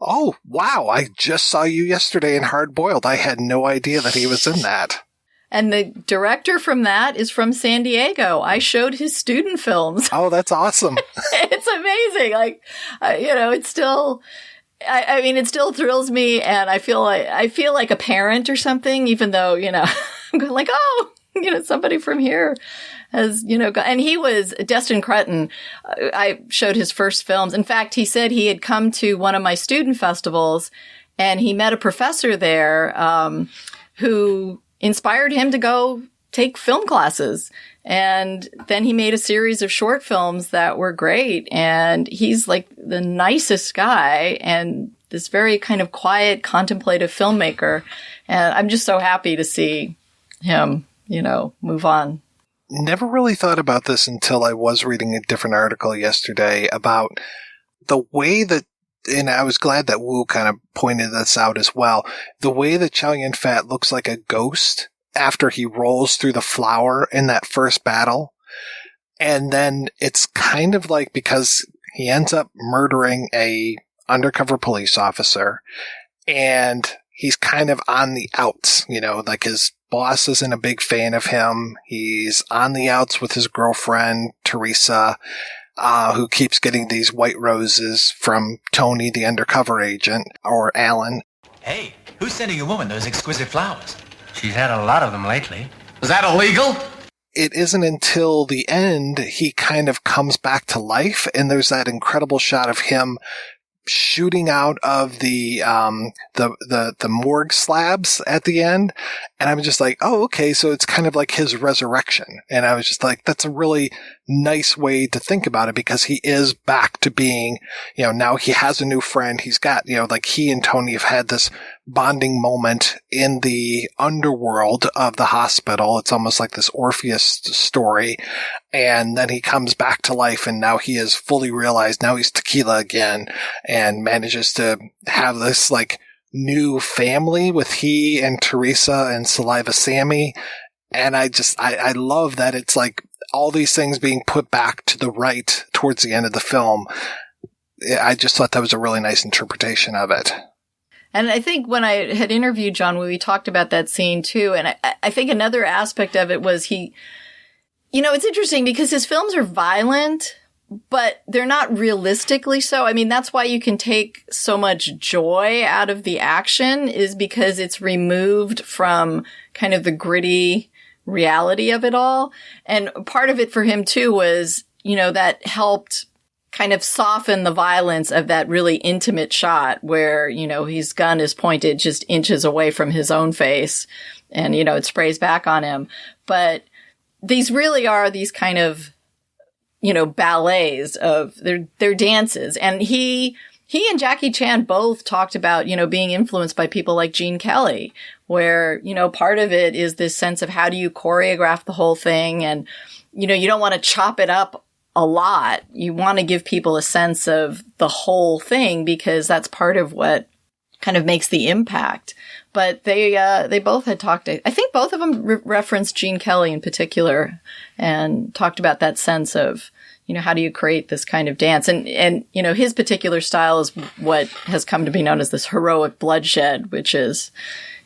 oh, wow, I just saw you yesterday in Hard Boiled. I had no idea that he was in that. And the director from that is from San Diego. I showed his student films. Oh, that's awesome. It's amazing. Like, it's still... I mean, it still thrills me, and I feel like a parent or something, even though, I'm going like, oh, somebody from here has, and he was Destin Cretton. I showed his first films. In fact, he said he had come to one of my student festivals, and he met a professor there, who inspired him to go take film classes. And then he made a series of short films that were great. And he's like the nicest guy and this very kind of quiet, contemplative filmmaker. And I'm just so happy to see him, move on. Never really thought about this until I was reading a different article yesterday about the way that, and I was glad that Wu kind of pointed this out as well, the way that Chow Yun-Fat looks like a ghost after he rolls through the flower in that first battle. And then it's kind of like, because he ends up murdering a undercover police officer and he's kind of on the outs, like his boss isn't a big fan of him. He's on the outs with his girlfriend, Teresa, who keeps getting these white roses from Tony, the undercover agent, or Alan. Hey, who's sending a woman those exquisite flowers? She's had a lot of them lately. Was that illegal? It isn't until the end he kind of comes back to life, and there's that incredible shot of him shooting out of the morgue slabs at the end. And I'm just like, oh, okay. So it's kind of like his resurrection. And I was just like, that's a really nice way to think about it, because he is back to being, now he has a new friend. He's got, like he and Tony have had this bonding moment in the underworld of the hospital. It's almost like this Orpheus story. And then he comes back to life, and now he is fully realized. Now he's Tequila again and manages to have this like new family with he and Teresa and Saliva Sammy. And I love that it's like all these things being put back to the right towards the end of the film. I just thought that was a really nice interpretation of it. And I think when I had interviewed John Woo, we talked about that scene too. And I think another aspect of it was it's interesting because his films are violent, but they're not realistically so. I mean, that's why you can take so much joy out of the action, is because it's removed from kind of the gritty reality of it all. And part of it for him too was, that helped kind of soften the violence of that really intimate shot where, his gun is pointed just inches away from his own face and, it sprays back on him. But these really are these kind of, ballets of their dances. And he and Jackie Chan both talked about, being influenced by people like Gene Kelly, where, part of it is this sense of how do you choreograph the whole thing? And, you don't want to chop it up a lot. You want to give people a sense of the whole thing, because that's part of what kind of makes the impact. But they both had talked, I think both of them referenced Gene Kelly in particular and talked about that sense of, how do you create this kind of dance? And his particular style is what has come to be known as this heroic bloodshed, which is,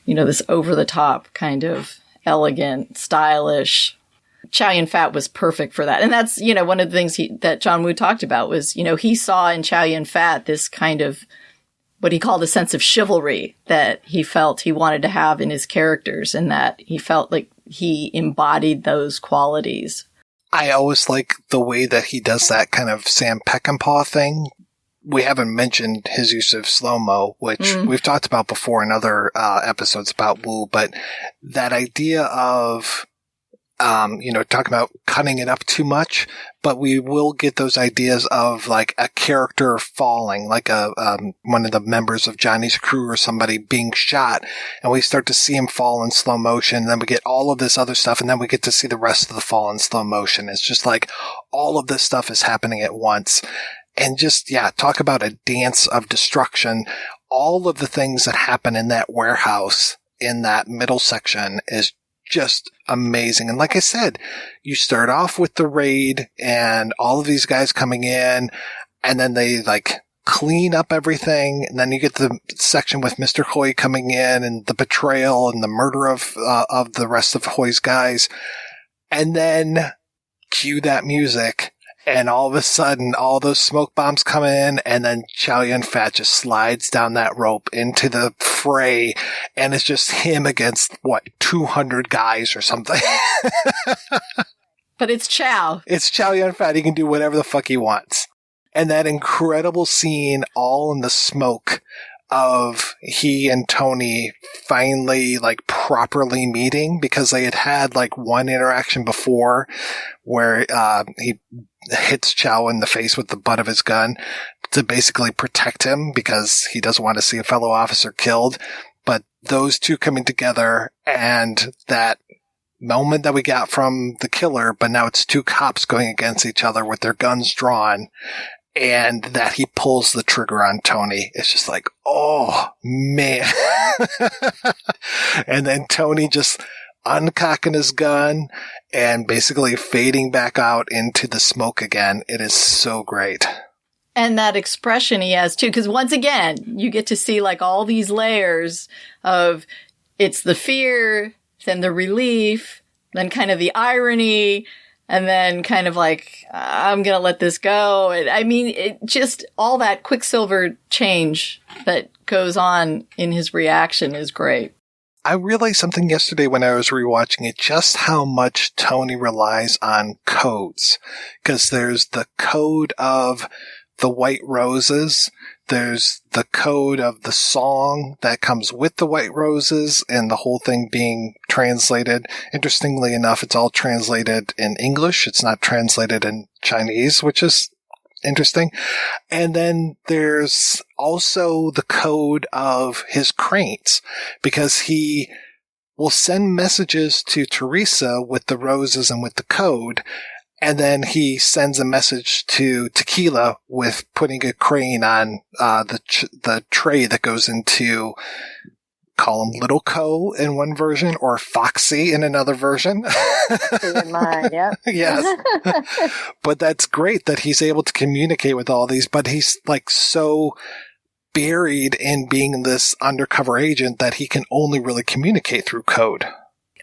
this over-the-top kind of elegant, stylish. Chow Yun-Fat was perfect for that. And that's, one of the things that John Woo talked about was, he saw in Chow Yun-Fat this kind of what he called a sense of chivalry that he felt he wanted to have in his characters, and that he felt like he embodied those qualities. I always like the way that he does that kind of Sam Peckinpah thing. We haven't mentioned his use of slow-mo, which we've talked about before in other episodes about Woo, but that idea of, talking about cutting it up too much, but we will get those ideas of like a character falling, like one of the members of Johnny's crew or somebody being shot, and we start to see him fall in slow motion, and then we get all of this other stuff, and then we get to see the rest of the fall in slow motion. It's just like all of this stuff is happening at once. And just, talk about a dance of destruction. All of the things that happen in that warehouse in that middle section is just amazing. And like I said, you start off with the raid and all of these guys coming in, and then they like clean up everything. And then you get the section with Mr. Hoy coming in and the betrayal and the murder of the rest of Hoy's guys. And then cue that music. And all of a sudden, all those smoke bombs come in, and then Chow Yun-Fat just slides down that rope into the fray, and it's just him against, 200 guys or something. But it's Chow. It's Chow Yun-Fat. He can do whatever the fuck he wants. And that incredible scene, all in the smoke, of he and Tony finally like properly meeting, because they had like one interaction before where he hits Chow in the face with the butt of his gun to basically protect him because he doesn't want to see a fellow officer killed. But those two coming together, and that moment that we got from the killer, but now it's two cops going against each other with their guns drawn, and that he pulls the trigger on Tony. It's just like, oh, man. And then Tony just uncocking his gun and basically fading back out into the smoke again. It is so great. And that expression he has, too, because once again, you get to see like all these layers of it's the fear, then the relief, then kind of the irony, and then kind of like, I'm going to let this go. I mean, it just all that Quicksilver change that goes on in his reaction is great. I realized something yesterday when I was rewatching it, just how much Tony relies on codes. Because there's the code of the White Roses, there's the code of the song that comes with the White Roses, and the whole thing being translated. Interestingly enough, it's all translated in English. It's not translated in Chinese, which is interesting. And then there's also the code of his cranes, because he will send messages to Teresa with the roses and with the code, and then he sends a message to Tequila with putting a crane on the tray that goes into, call him Little Co in one version, or Foxy in another version. In mine, yeah. Yes. But that's great that he's able to communicate with all these, but he's like so buried in being this undercover agent that he can only really communicate through code.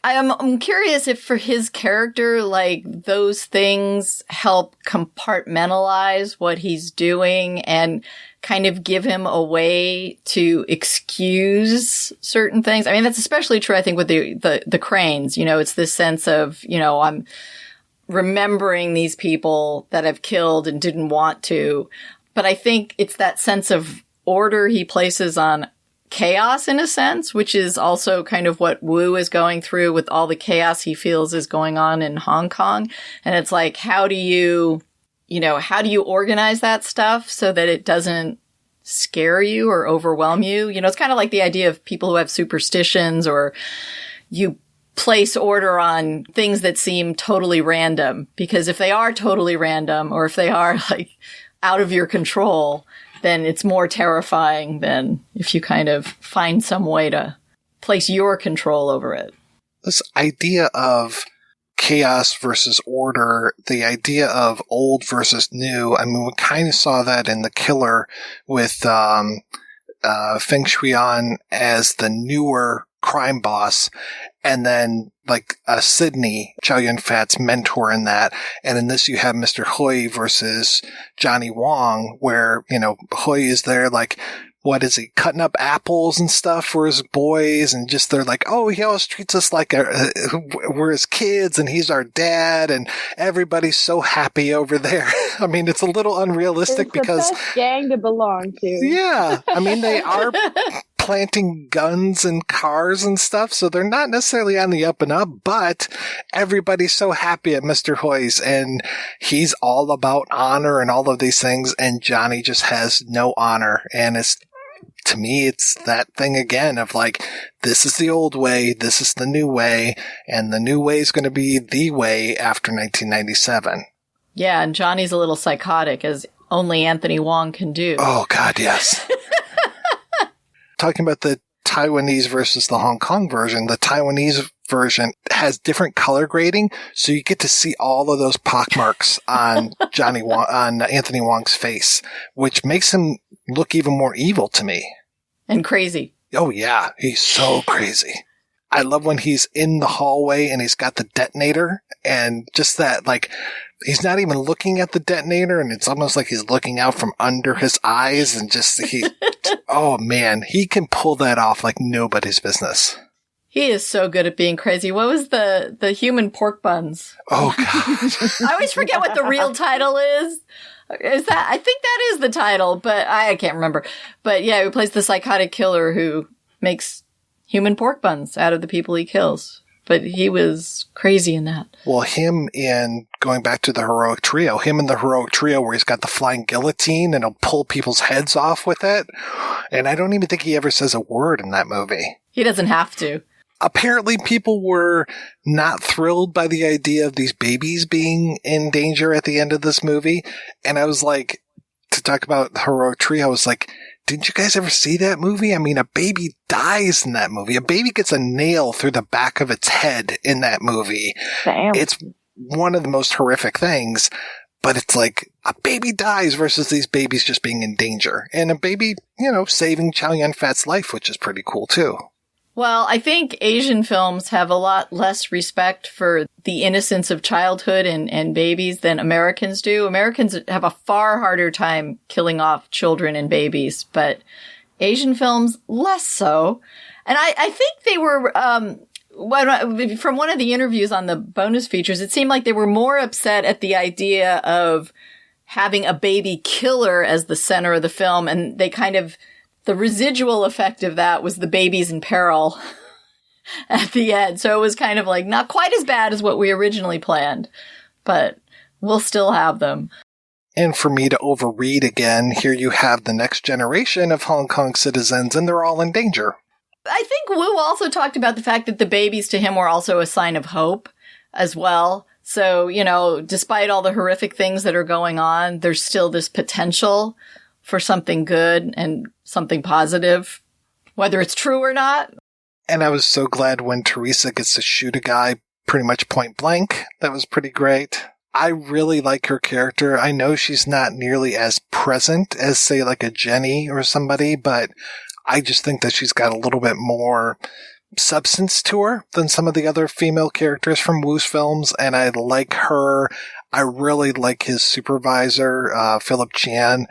I'm curious if for his character, like those things help compartmentalize what he's doing and kind of give him a way to excuse certain things. I mean, that's especially true, I think, with the cranes. It's this sense of, I'm remembering these people that I've killed and didn't want to. But I think it's that sense of order he places on chaos in a sense, which is also kind of what Woo is going through with all the chaos he feels is going on in Hong Kong. And it's like, how do you organize that stuff so that it doesn't scare you or overwhelm you? It's kind of like the idea of people who have superstitions, or you place order on things that seem totally random, because if they are totally random, or if they are like out of your control, then it's more terrifying than if you kind of find some way to place your control over it. This idea of chaos versus order, the idea of old versus new, I mean, we kind of saw that in The Killer with Feng Shuian as the newer crime boss, and then like Sydney, Chow Yun-Fat's mentor in that. And in this, you have Mr. Hui versus Johnny Wong, where, you know, Hui is there like, what is he, cutting up apples and stuff for his boys, and just they're like, oh, he always treats us like we're his kids and he's our dad, and everybody's so happy over there. I mean, it's a little unrealistic it's because the best gang to belong to. Yeah, I mean, they are planting guns and cars and stuff, so they're not necessarily on the up and up, but everybody's so happy at Mr. Hoy's, and he's all about honor and all of these things, and Johnny just has no honor. And it's, to me, it's that thing again of like, this is the old way, this is the new way, and the new way is going to be the way after 1997. Yeah, and Johnny's a little psychotic, as only Anthony Wong can do. Oh, God, yes. Talking about the Taiwanese versus the Hong Kong version, the Taiwanese version has different color grading, so you get to see all of those pockmarks on on Anthony Wong's face, which makes him look even more evil to me. And crazy. Oh, yeah. He's so crazy. I love when he's in the hallway and he's got the detonator, and just that, like, he's not even looking at the detonator, and it's almost like he's looking out from under his eyes, and just oh man, he can pull that off like nobody's business. He is so good at being crazy. What was the human pork buns? Oh God. I always forget what the real title is. Is that, I think that is the title, but I can't remember. But yeah, he plays the psychotic killer who makes human pork buns out of the people he kills. But he was crazy in that. Well, him in, going back to the Heroic Trio, him in the Heroic Trio where he's got the flying guillotine and he'll pull people's heads off with it. And I don't even think he ever says a word in that movie. He doesn't have to. Apparently people were not thrilled by the idea of these babies being in danger at the end of this movie. And I was like, to talk about the Heroic Trio, I was like, didn't you guys ever see that movie? I mean, a baby dies in that movie. A baby gets a nail through the back of its head in that movie. Damn. It's one of the most horrific things, but it's like a baby dies versus these babies just being in danger. And a baby, you know, saving Chow Yun-Fat's life, which is pretty cool too. Well, I think Asian films have a lot less respect for the innocence of childhood and babies than Americans do. Americans have a far harder time killing off children and babies, but Asian films, less so. And I think they were, from one of the interviews on the bonus features, it seemed like they were more upset at the idea of having a baby killer as the center of the film, and they kind of, the residual effect of that was the babies in peril at the end. So it was kind of like not quite as bad as what we originally planned, but we'll still have them. And for me to overread again, here you have the next generation of Hong Kong citizens, and they're all in danger. I think Wu also talked about the fact that the babies to him were also a sign of hope as well. So, you know, despite all the horrific things that are going on, there's still this potential for something good and something positive, whether it's true or not. And I was so glad when Teresa gets to shoot a guy pretty much point blank. That was pretty great. I really like her character. I know she's not nearly as present as, say, like a Jenny or somebody, but I just think that she's got a little bit more substance to her than some of the other female characters from Wu's films, and I like her. I really like his supervisor, Philip Chan.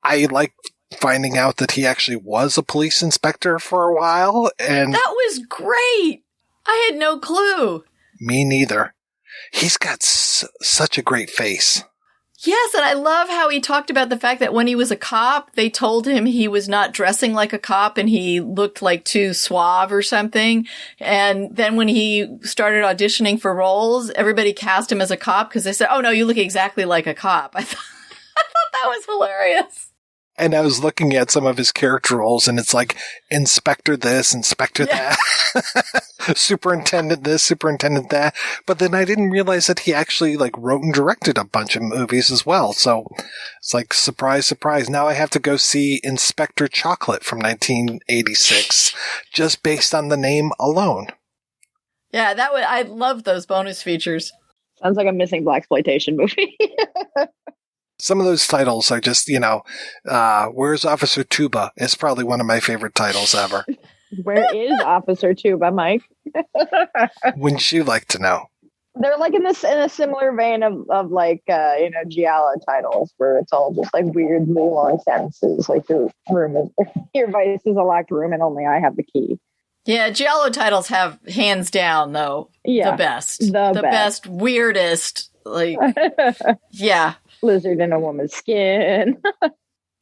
I like finding out that he actually was a police inspector for a while, and that was great. I had no clue. Me neither. He's got such a great face. Yes, and I love how he talked about the fact that when he was a cop, they told him he was not dressing like a cop and he looked like too suave or something. And then when he started auditioning for roles, everybody cast him as a cop because they said, oh no, you look exactly like a cop. I thought that was hilarious. And I was looking at some of his character roles, and it's like inspector this, inspector that, superintendent this, superintendent that. But then I didn't realize that he actually like wrote and directed a bunch of movies as well. So it's like, surprise, surprise. Now I have to go see Inspector Chocolate from 1986 just based on the name alone. Yeah, I love those bonus features. Sounds like a missing blaxploitation movie. Some of those titles are just, you know, Where's Officer Tuba is probably one of my favorite titles ever. Where is Officer Tuba, Mike? Wouldn't you like to know? They're like in a similar vein of like Giallo titles, where it's all just like weirdly long sentences, like your vice is a locked room and only I have the key. Yeah, Giallo titles have hands down though the best, the best, weirdest, like yeah, lizard in a woman's skin.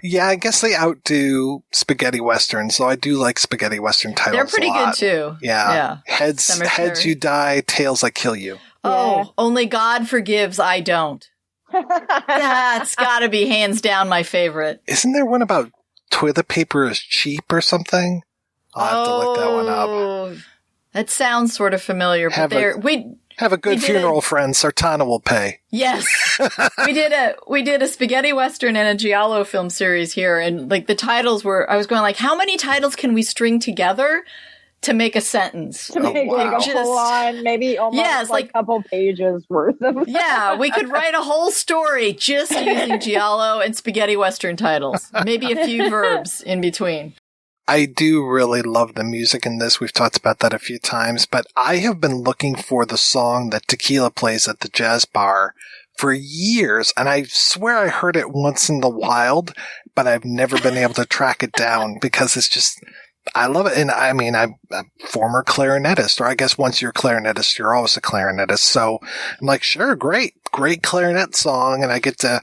Yeah, I guess they outdo spaghetti westerns, so I do like spaghetti western titles. They're pretty a lot. good too. Yeah. Heads you die, tails I kill you. Oh, only God forgives, I don't. That's gotta be hands down my favorite. Isn't there one about toilet paper is cheap or something? I'll have to look that one up. That sounds sort of familiar, but have a good funeral, friend. Sartana will pay. Yes. we did a spaghetti western and a Giallo film series here, and like the titles were, I was going like, how many titles can we string together to make a sentence? To make like a full on, maybe almost like a couple pages worth of. Yeah, we could write a whole story just using Giallo and spaghetti western titles. Maybe a few verbs in between. I do really love the music in this. We've talked about that a few times, but I have been looking for the song that Tequila plays at the jazz bar for years, and I swear I heard it once in the wild, but I've never been able to track it down because it's just, I love it. And I mean, I'm a former clarinetist, or I guess once you're a clarinetist, you're always a clarinetist. So I'm like, sure, great clarinet song. And I get to,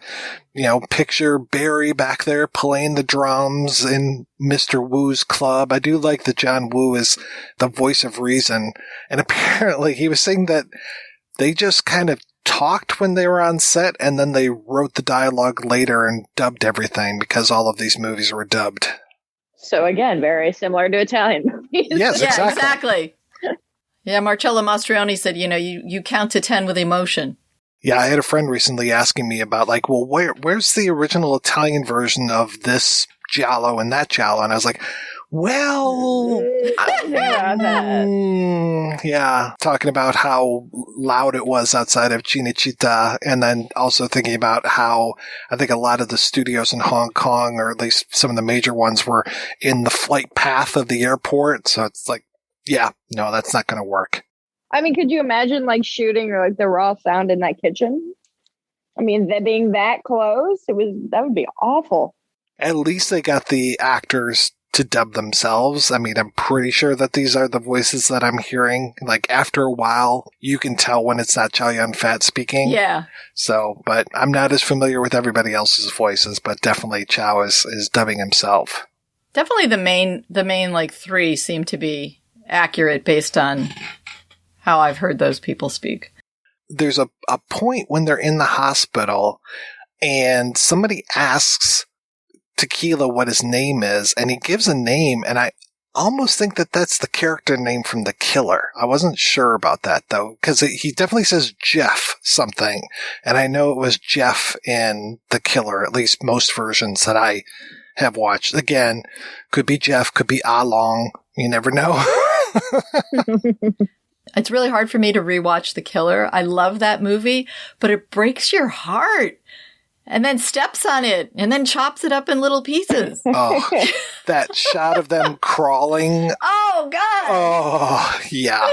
picture Barry back there playing the drums in Mr. Woo's club. I do like that John Woo is the voice of reason. And apparently he was saying that they just kind of talked when they were on set, and then they wrote the dialogue later and dubbed everything because all of these movies were dubbed. So again, very similar to Italian movies. Yes, yeah, exactly. Yeah, Marcello Mastroianni said, you count to 10 with emotion. Yeah, I had a friend recently asking me about, like, well, where's the original Italian version of this Giallo and that Giallo? And I was like, well, yeah, talking about how loud it was outside of Cinecittà, and then also thinking about how I think a lot of the studios in Hong Kong, or at least some of the major ones, were in the flight path of the airport. So it's like, yeah, no, that's not going to work. I mean, could you imagine like shooting or like the raw sound in that kitchen? I mean, being that close, that would be awful. At least they got the actors to dub themselves. I mean, I'm pretty sure that these are the voices that I'm hearing. Like, after a while, you can tell when it's not Chow Yun-Fat speaking. Yeah. So, but I'm not as familiar with everybody else's voices, but definitely Chow is dubbing himself. Definitely the main like three seem to be accurate based on how I've heard those people speak. There's a point when they're in the hospital and somebody asks Tequila what his name is, and he gives a name, and I almost think that that's the character name from The Killer. I wasn't sure about that, though, because he definitely says Jeff something, and I know it was Jeff in The Killer, at least most versions that I have watched. Again, could be Jeff, could be Ah Long, you never know. It's really hard for me to rewatch The Killer. I love that movie, but it breaks your heart. And then steps on it, and then chops it up in little pieces. Oh, that shot of them crawling. Oh, God. Oh, yeah.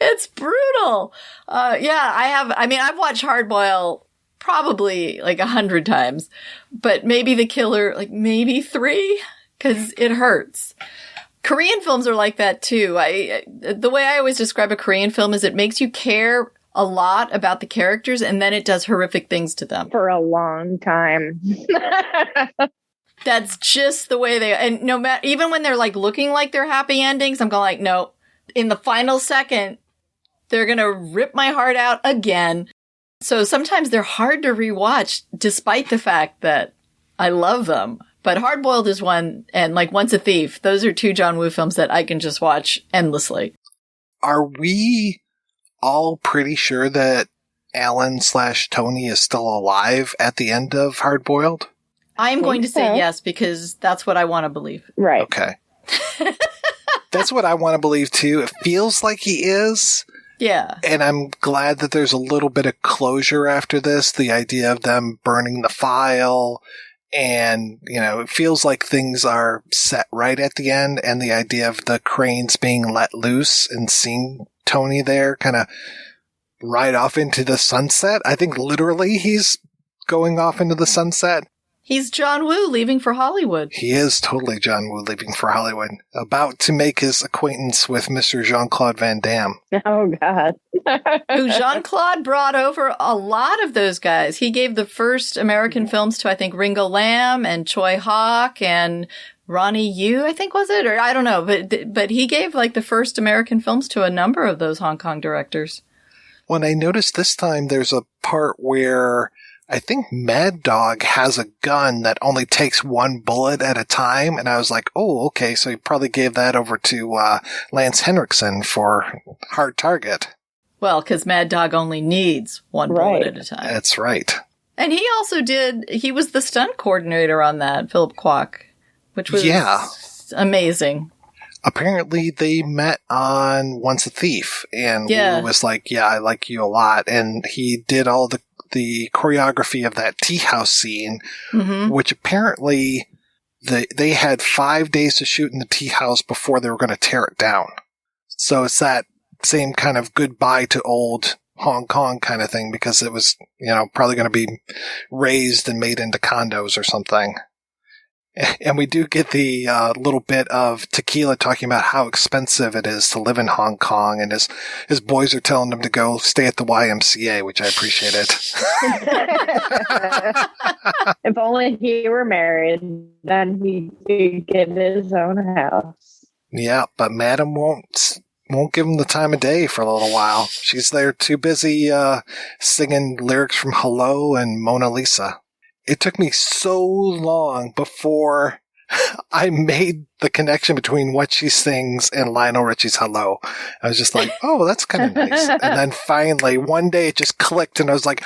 It's brutal. I've watched Hard Boil probably like 100 times, but maybe The Killer, like maybe 3, because it hurts. Korean films are like that, too. The way I always describe a Korean film is it makes you care a lot about the characters, and then it does horrific things to them for a long time. That's just the way they, and no matter, even when they're like looking like they're happy endings, I'm going like, no, in the final second, they're going to rip my heart out again. So sometimes they're hard to rewatch despite the fact that I love them. But Hard Boiled is one, and like Once a Thief, those are 2 John Woo films that I can just watch endlessly. Are we all pretty sure that Alan/Tony is still alive at the end of Hard Boiled? I'm going to say yes, because that's what I want to believe. Right. Okay. That's what I want to believe too. It feels like he is. Yeah. And I'm glad that there's a little bit of closure after this. The idea of them burning the file And, it feels like things are set right at the end, and the idea of the cranes being let loose and seeing Tony there kind of ride off into the sunset. I think literally he's going off into the sunset. He's John Woo leaving for Hollywood. He is totally John Woo leaving for Hollywood, about to make his acquaintance with Mr. Jean-Claude Van Damme. Oh, God. Who Jean-Claude brought over a lot of those guys. He gave the first American films to, I think, Ringo Lam and Choi Hawk and Ronnie Yu, I think, was it? Or I don't know. But he gave like the first American films to a number of those Hong Kong directors. When I noticed this time, there's a part where I think Mad Dog has a gun that only takes one bullet at a time. And I was like, oh, okay. So he probably gave that over to Lance Henriksen for Hard Target. Well, because Mad Dog only needs one bullet at a time. That's right. And he also he was the stunt coordinator on that, Philip Kwok, which was amazing. Apparently they met on Once a Thief, and Lou was like, yeah, I like you a lot. And he did all the choreography of that tea house scene, which apparently they had 5 days to shoot in the tea house before they were going to tear it down. So it's that same kind of goodbye to old Hong Kong kind of thing, because it was, probably going to be razed and made into condos or something. And we do get the little bit of Tequila talking about how expensive it is to live in Hong Kong, and his boys are telling him to go stay at the YMCA, which I appreciated. If only he were married, then he could get his own house. Yeah, but Madam won't give him the time of day for a little while. She's there too busy singing lyrics from Hello and Mona Lisa. It took me so long before I made the connection between what she sings and Lionel Richie's Hello. I was just like, oh, that's kind of nice. And then finally, one day it just clicked, and I was like,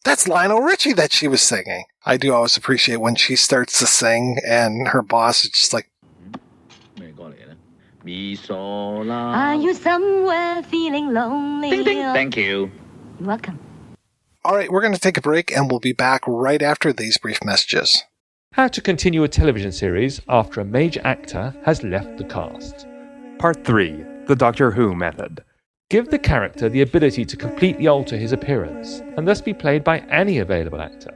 that's Lionel Richie that she was singing. I do always appreciate when she starts to sing and her boss is just like, are you somewhere feeling lonely? Ding, ding. Thank you. You're welcome. all right, we're going to take a break, and we'll be back right after these brief messages. How to continue a television series after a major actor has left the cast. Part 3. The Doctor Who Method. Give the character the ability to completely alter his appearance, and thus be played by any available actor.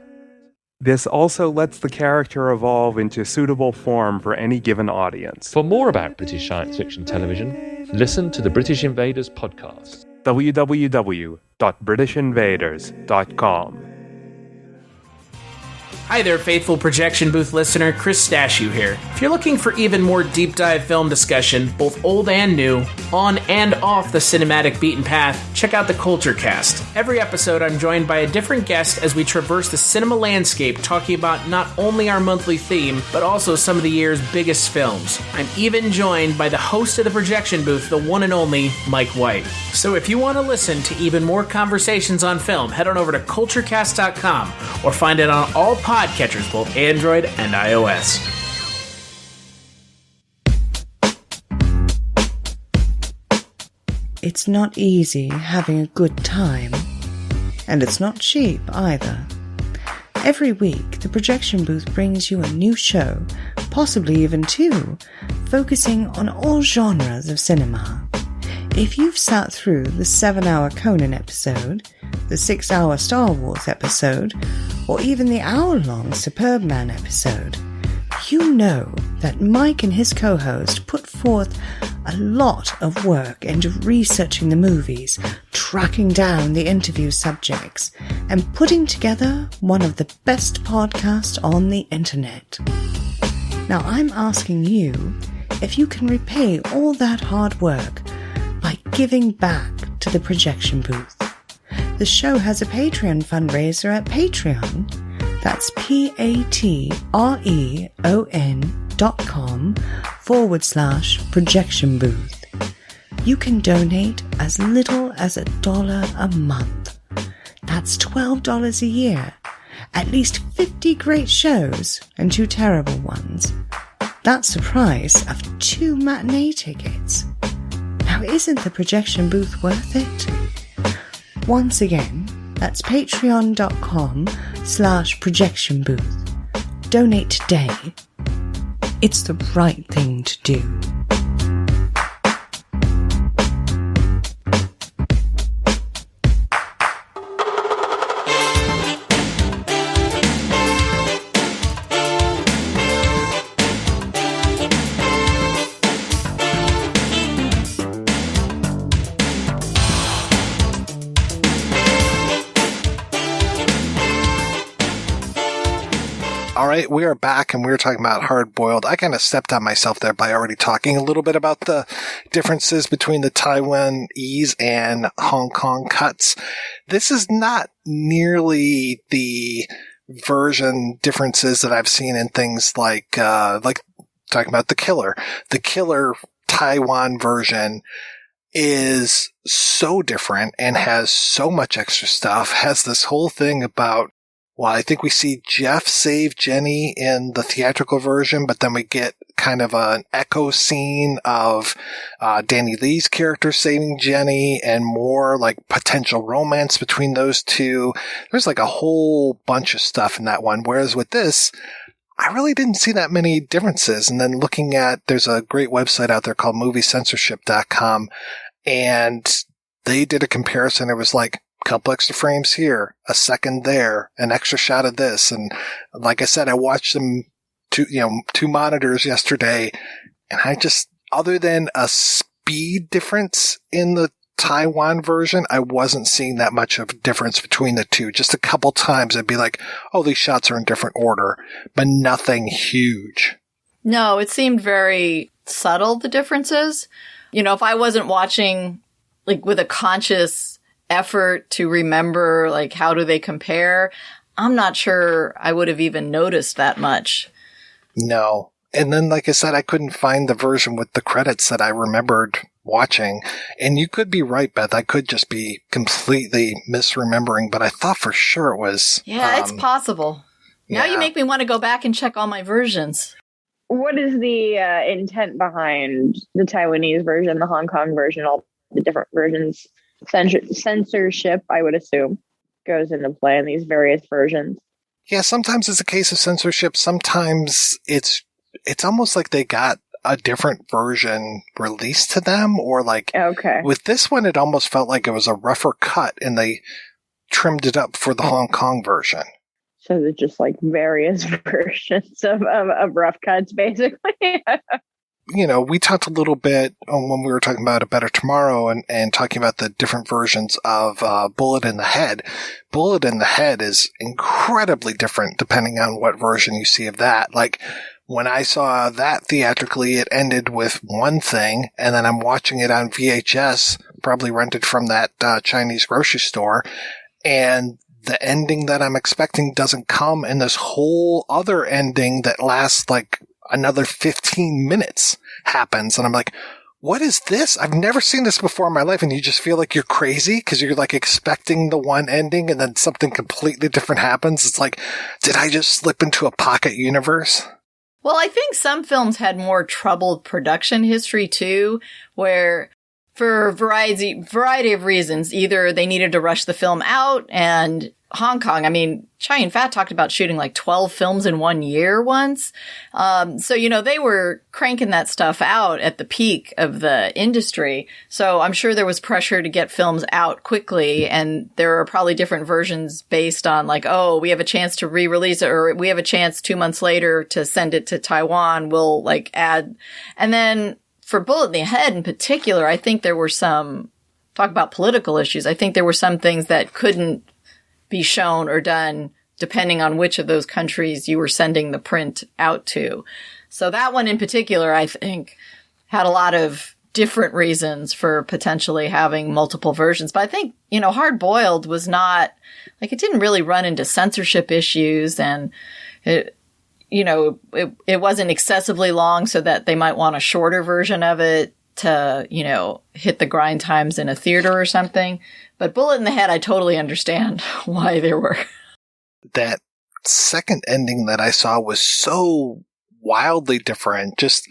This also lets the character evolve into suitable form for any given audience. For more about British science fiction television, listen to the British Invaders podcast. www.britishinvaders.com. Hi there, faithful Projection Booth listener, Chris Stashew here. If you're looking for even more deep dive film discussion, both old and new, on and off the cinematic beaten path, check out the Culture Cast. Every episode I'm joined by a different guest as we traverse the cinema landscape, talking about not only our monthly theme, but also some of the year's biggest films. I'm even joined by the host of the Projection Booth, the one and only Mike White. So if you want to listen to even more conversations on film, head on over to culturecast.com or find it on all podcatchers, both Android and iOS. It's not easy having a good time, and it's not cheap either. Every week, the Projection Booth brings you a new show, possibly even two, focusing on all genres of cinema. If you've sat through the 7-hour Conan episode, the 6-hour Star Wars episode, or even the hour-long Superman episode, you know that Mike and his co-host put forth a lot of work into researching the movies, tracking down the interview subjects, and putting together one of the best podcasts on the internet. Now I'm asking you if you can repay all that hard work by giving back to the Projection Booth. The show has a Patreon fundraiser at Patreon. That's patreon.com/Projection Booth. You can donate as little as $1 a month. That's $12 a year. At least 50 great shows and 2 terrible ones. That's the price of 2 matinee tickets. Now, isn't the Projection Booth worth it? Once again, that's patreon.com/Projection Booth. Donate today. It's the right thing to do. All right, we are back and we were talking about Hard Boiled. I kind of stepped on myself there by already talking a little bit about the differences between the Taiwanese and Hong Kong cuts. This is not nearly the version differences that I've seen in things like talking about The Killer. The Killer Taiwan version is so different and has so much extra stuff, has this whole thing about, well, I think we see Jeff save Jenny in the theatrical version, but then we get kind of an echo scene of Danny Lee's character saving Jenny and more like potential romance between those two. There's like a whole bunch of stuff in that one. Whereas with this, I really didn't see that many differences. And then looking at, there's a great website out there called moviecensorship.com, and they did a comparison. It was like, couple extra frames here, a second there, an extra shot of this. And like I said, I watched them two monitors yesterday, and I just, other than a speed difference in the Taiwan version, I wasn't seeing that much of a difference between the two. Just a couple times I'd be like, oh, these shots are in different order, but nothing huge. No, it seemed very subtle, the differences. If I wasn't watching like with a conscious effort to remember, like, how do they compare, I'm not sure I would have even noticed that much. No. And then, like I said, I couldn't find the version with the credits that I remembered watching. And you could be right, Beth. I could just be completely misremembering, but I thought for sure it was. Yeah, it's possible. Now you make me want to go back and check all my versions. What is the intent behind the Taiwanese version, the Hong Kong version, all the different versions? Censorship, I would assume, goes into play in these various versions. Yeah, sometimes it's a case of censorship. Sometimes it's almost like they got a different version released to them, or like, okay. With this one, it almost felt like it was a rougher cut and they trimmed it up for the Hong Kong version. So there's just like various versions of rough cuts, basically. We talked a little bit when we were talking about A Better Tomorrow and talking about the different versions of Bullet in the Head. Bullet in the Head is incredibly different depending on what version you see of that. Like, when I saw that theatrically, it ended with one thing, and then I'm watching it on VHS, probably rented from that Chinese grocery store, and the ending that I'm expecting doesn't come, and this whole other ending that lasts like another 15 minutes happens. And I'm like, what is this? I've never seen this before in my life. And you just feel like you're crazy because you're like expecting the one ending and then something completely different happens. It's like, did I just slip into a pocket universe? Well, I think some films had more troubled production history too, where for a variety of reasons, either they needed to rush the film out, and Hong Kong, Chow Yun-Fat talked about shooting like 12 films in 1 year once. So, they were cranking that stuff out at the peak of the industry. So I'm sure there was pressure to get films out quickly. And there are probably different versions based on like, oh, we have a chance to re-release it, or we have a chance 2 months later to send it to Taiwan. We'll like add. And then for Bullet in the Head in particular, I think there were some, talk about political issues. I think there were some things that couldn't be shown or done depending on which of those countries you were sending the print out to. So that one in particular, I think, had a lot of different reasons for potentially having multiple versions. But I think, Hard Boiled was not, like, it didn't really run into censorship issues, and it wasn't excessively long so that they might want a shorter version of it to, hit the grind times in a theater or something. But Bullet in the Head, I totally understand why there were. That second ending that I saw was so wildly different. Just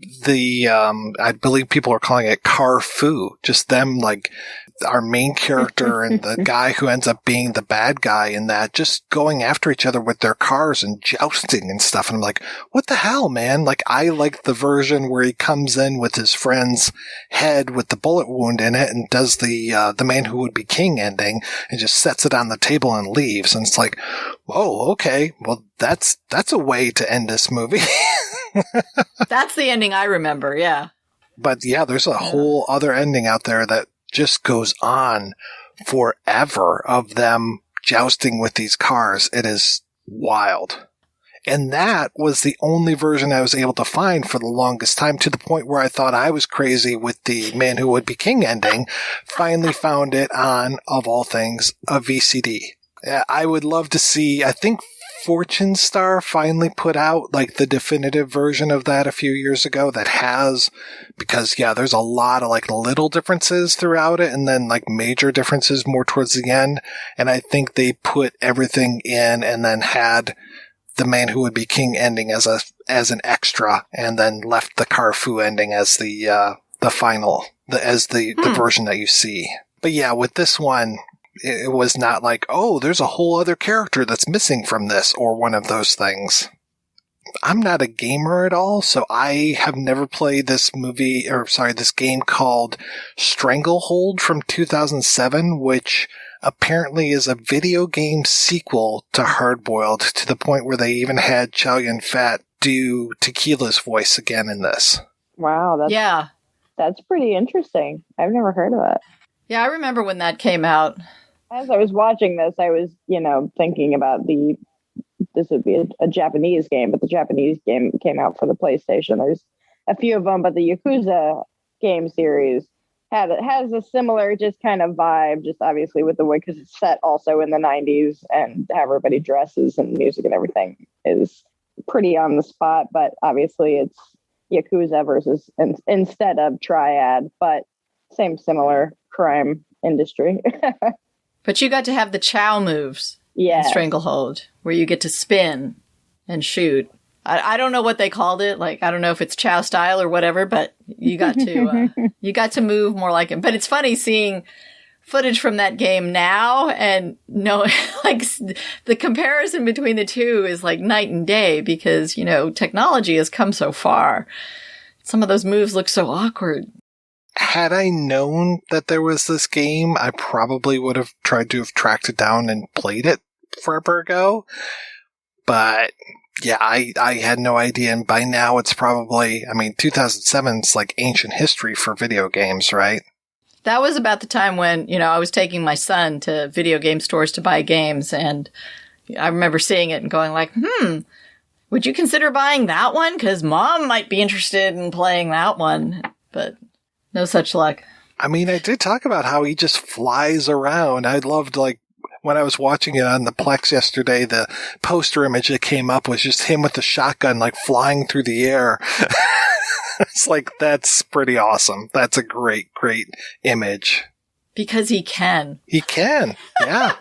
I believe people are calling it car foo, just them, like, our main character and the guy who ends up being the bad guy in that, just going after each other with their cars and jousting and stuff. And I'm like, what the hell, man? Like, I like the version where he comes in with his friend's head with the bullet wound in it and does the Man Who Would Be King ending and just sets it on the table and leaves. And it's like, whoa, okay, well, that's a way to end this movie. That's the ending I remember, yeah. But yeah, there's a whole other ending out there that just goes on forever of them jousting with these cars. It is wild. And that was the only version I was able to find for the longest time, to the point where I thought I was crazy with the Man Who Would Be King ending. Finally found it on, of all things, a VCD. I would love to see, I think Fortune Star finally put out like the definitive version of that a few years ago that has, because there's a lot of like little differences throughout it and then like major differences more towards the end. And I think they put everything in and then had the Man Who Would Be King ending as an extra, and then left the Carfu ending as the final, the version that you see. But yeah, with this one, it was not like, oh, there's a whole other character that's missing from this, or one of those things. I'm not a gamer at all, so I have never played this game called Stranglehold from 2007, which apparently is a video game sequel to Hardboiled, to the point where they even had Chow Yun-Fat do Tequila's voice again in this. Wow, that's pretty interesting. I've never heard of that. Yeah, I remember when that came out. As I was watching this, I was, thinking about this would be a Japanese game, but the Japanese game came out for the PlayStation. There's a few of them, but the Yakuza game series has a similar just kind of vibe, just obviously with the way, because it's set also in the 90s and how everybody dresses and music and everything is pretty on the spot, but obviously it's Yakuza versus instead of Triad, but same similar crime industry. But you got to have the Chow moves in Stranglehold, where you get to spin and shoot. I don't know what they called it. Like, I don't know if it's Chow style or whatever, but you got to move more like him. But it's funny seeing footage from that game now and like the comparison between the two is like night and day, because, technology has come so far. Some of those moves look so awkward. Had I known that there was this game, I probably would have tried to have tracked it down and played it forever ago. But yeah, I had no idea. And by now it's probably, 2007 is like ancient history for video games, right? That was about the time when, I was taking my son to video game stores to buy games. And I remember seeing it and going like, would you consider buying that one? Because Mom might be interested in playing that one. But no such luck. I did talk about how he just flies around. I loved, like, when I was watching it on the Plex yesterday, the poster image that came up was just him with the shotgun, like, flying through the air. It's like, that's pretty awesome. That's a great, great image. Because he can. He can, yeah.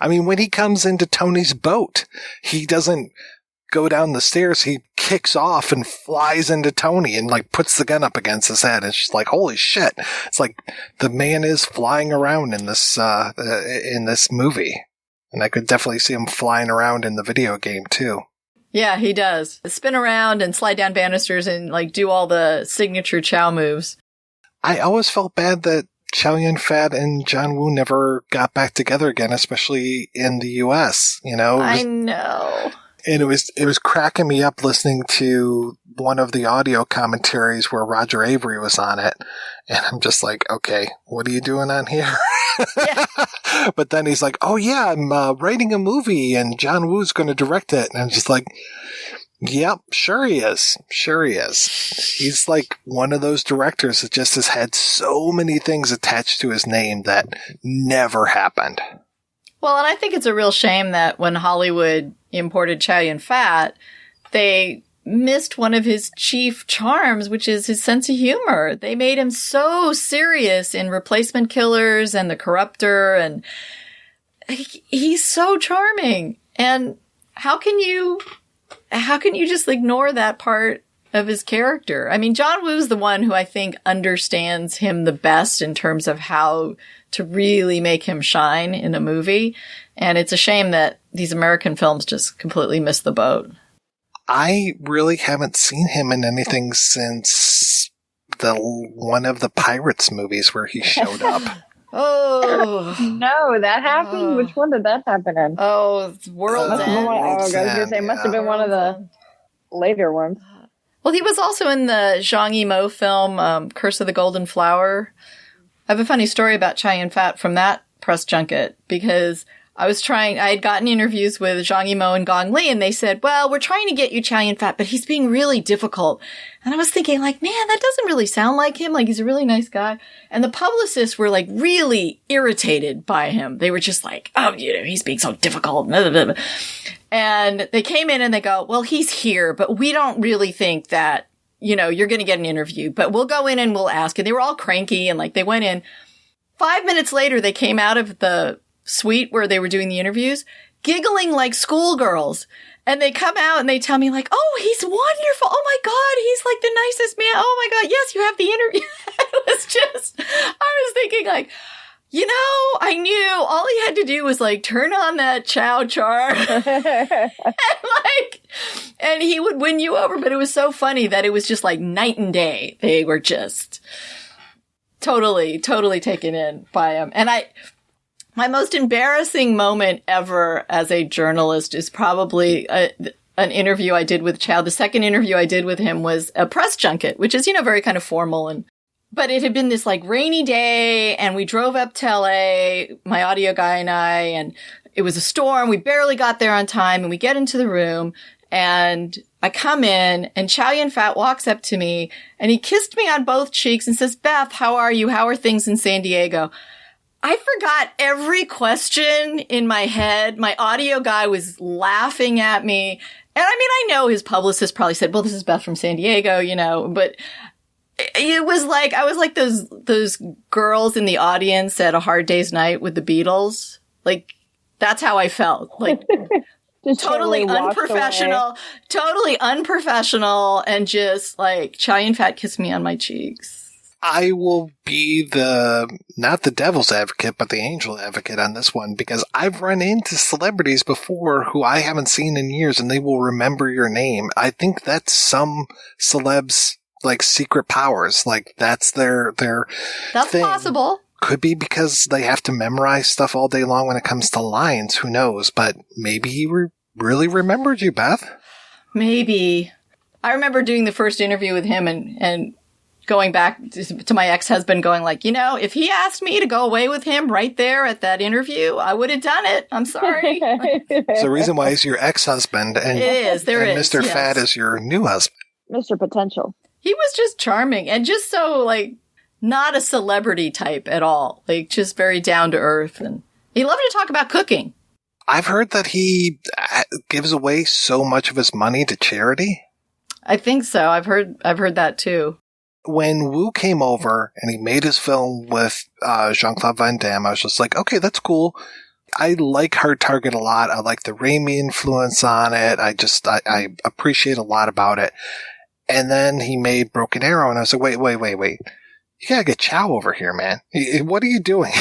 When he comes into Tony's boat, he doesn't go down the stairs, he kicks off and flies into Tony and like puts the gun up against his head. It's just like, holy shit. It's like the man is flying around in this movie. And I could definitely see him flying around in the video game too. Yeah, he does. Spin around and slide down banisters and like do all the signature Chow moves. I always felt bad that Chow Yun-Fat and John Woo never got back together again, especially in the US, I know. And it was cracking me up listening to one of the audio commentaries where Roger Avery was on it. And I'm just like, okay, what are you doing on here? Yeah. But then he's like, oh yeah, I'm writing a movie and John Woo's going to direct it. And I'm just like, yep, sure he is. Sure he is. He's like one of those directors that just has had so many things attached to his name that never happened. Well, and I think it's a real shame that when Hollywood imported Chow Yun-Fat, they missed one of his chief charms, which is his sense of humor. They made him so serious in Replacement Killers and The Corruptor, and he's so charming. And how can you just ignore that part of his character. I mean, John Woo's the one who I think understands him the best in terms of how to really make him shine in a movie. And it's a shame that these American films just completely miss the boat. I really haven't seen him in anything since one of the Pirates movies where he showed up. Oh no, that happened. Oh. Which one did that happen in? Oh, it's World's End. I was gonna say, must have been one of the later ones. Well, he was also in the Zhang Yimou film, Curse of the Golden Flower. I have a funny story about Chow Yun-Fat from that press junket, because I had gotten interviews with Zhang Yimou and Gong Li, and they said, well, we're trying to get you Chow Yun-Fat, but he's being really difficult. And I was thinking, like, man, that doesn't really sound like him. Like, he's a really nice guy. And the publicists were, like, really irritated by him. They were just like, oh, he's being so difficult. Blah, blah, blah. And they came in and they go, well, he's here, but we don't really think that, you're going to get an interview, but we'll go in and we'll ask. And they were all cranky, and like, they went in. 5 minutes later, they came out of the suite where they were doing the interviews, giggling like schoolgirls. And they come out and they tell me, like, oh, he's wonderful. Oh my God, he's like the nicest man. Oh my God, yes, you have the interview. I was thinking, like, I knew all he had to do was like turn on that Chow chart and he would win you over. But it was so funny that it was just like night and day. They were just totally taken in by him. And my most embarrassing moment ever as a journalist is probably an interview I did with Chow. The second interview I did with him was a press junket, which is, very kind of formal. But it had been this like rainy day, and we drove up to LA, my audio guy and I, and it was a storm. We barely got there on time, and we get into the room, and I come in, and Chow Yun-Fat walks up to me, and he kissed me on both cheeks and says, Beth, how are you? How are things in San Diego? I forgot every question in my head. My audio guy was laughing at me. And I mean, I know his publicist probably said, well, this is Beth from San Diego, but it was like, I was like those girls in the audience at A Hard Day's Night with the Beatles. Like, that's how I felt. Like, totally unprofessional, and just like Chow Yun-Fat kissed me on my cheeks. I will be not the devil's advocate, but the angel advocate on this one, because I've run into celebrities before who I haven't seen in years, and they will remember your name. I think that's some celebs' like secret powers. Like, that's their That's thing. Possible. Could be because they have to memorize stuff all day long when it comes to lines. Who knows? But maybe he really remembered you, Beth. Maybe. I remember doing the first interview with him and going back to my ex-husband going like, if he asked me to go away with him right there at that interview, I would have done it. I'm sorry. It's the reason why he's your ex-husband. And, it is. There and is. Mr. Yes. Fat is your new husband. Mr. Potential. He was just charming and just so like not a celebrity type at all. Like just very down to earth. And he loved to talk about cooking. I've heard that he gives away so much of his money to charity. I think so. I've heard that too. When Woo came over and he made his film with Jean-Claude Van Damme, I was just like, okay, that's cool. I like Hard Target a lot. I like the Raimi influence on it. I appreciate a lot about it. And then he made Broken Arrow, and I was like, wait. You gotta get Chow over here, man. What are you doing?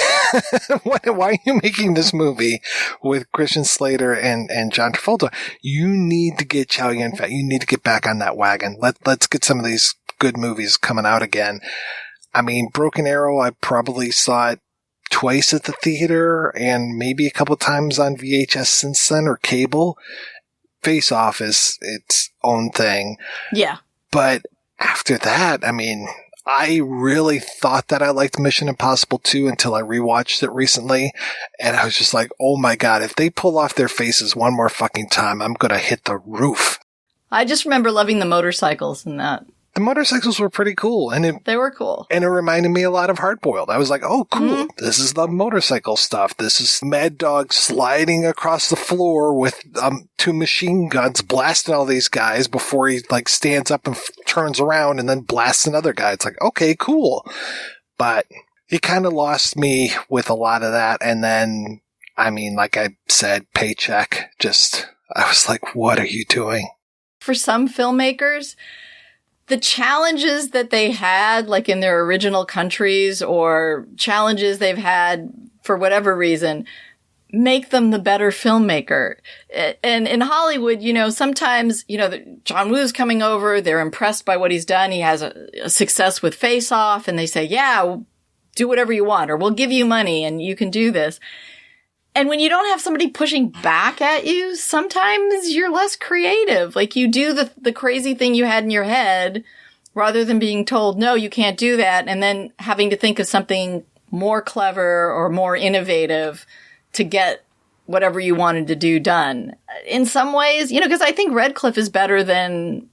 Why are you making this movie with Christian Slater and John Travolta? You need to get Chow Yun-Fat. You need to get back on that wagon. Let's get some of these good movies coming out again. I mean, Broken Arrow, I probably saw it twice at the theater and maybe a couple times on VHS since then, or cable. Face Off is its own thing. Yeah. But after that, I mean, I really thought that I liked Mission Impossible 2 until I rewatched it recently. And I was just like, oh my God, if they pull off their faces one more fucking time, I'm going to hit the roof. I just remember loving the motorcycles in that. The motorcycles were pretty cool. They were cool. And it reminded me a lot of Hard Boiled. I was like, oh, cool. Mm-hmm. This is the motorcycle stuff. This is Mad Dog sliding across the floor with 2 machine guns blasting all these guys before he like stands up and turns around and then blasts another guy. It's like, okay, cool. But he kind of lost me with a lot of that. And then, I mean, like I said, Paycheck, I was like, what are you doing? For some filmmakers, the challenges that they had, like in their original countries or challenges they've had for whatever reason, make them the better filmmaker. And in Hollywood, sometimes, John Woo's coming over, they're impressed by what he's done. He has a success with Face Off, and they say, yeah, do whatever you want, or we'll give you money and you can do this. And when you don't have somebody pushing back at you, sometimes you're less creative. Like you do the crazy thing you had in your head rather than being told, no, you can't do that. And then having to think of something more clever or more innovative to get whatever you wanted to do done. In some ways, because I think Redcliffe is better than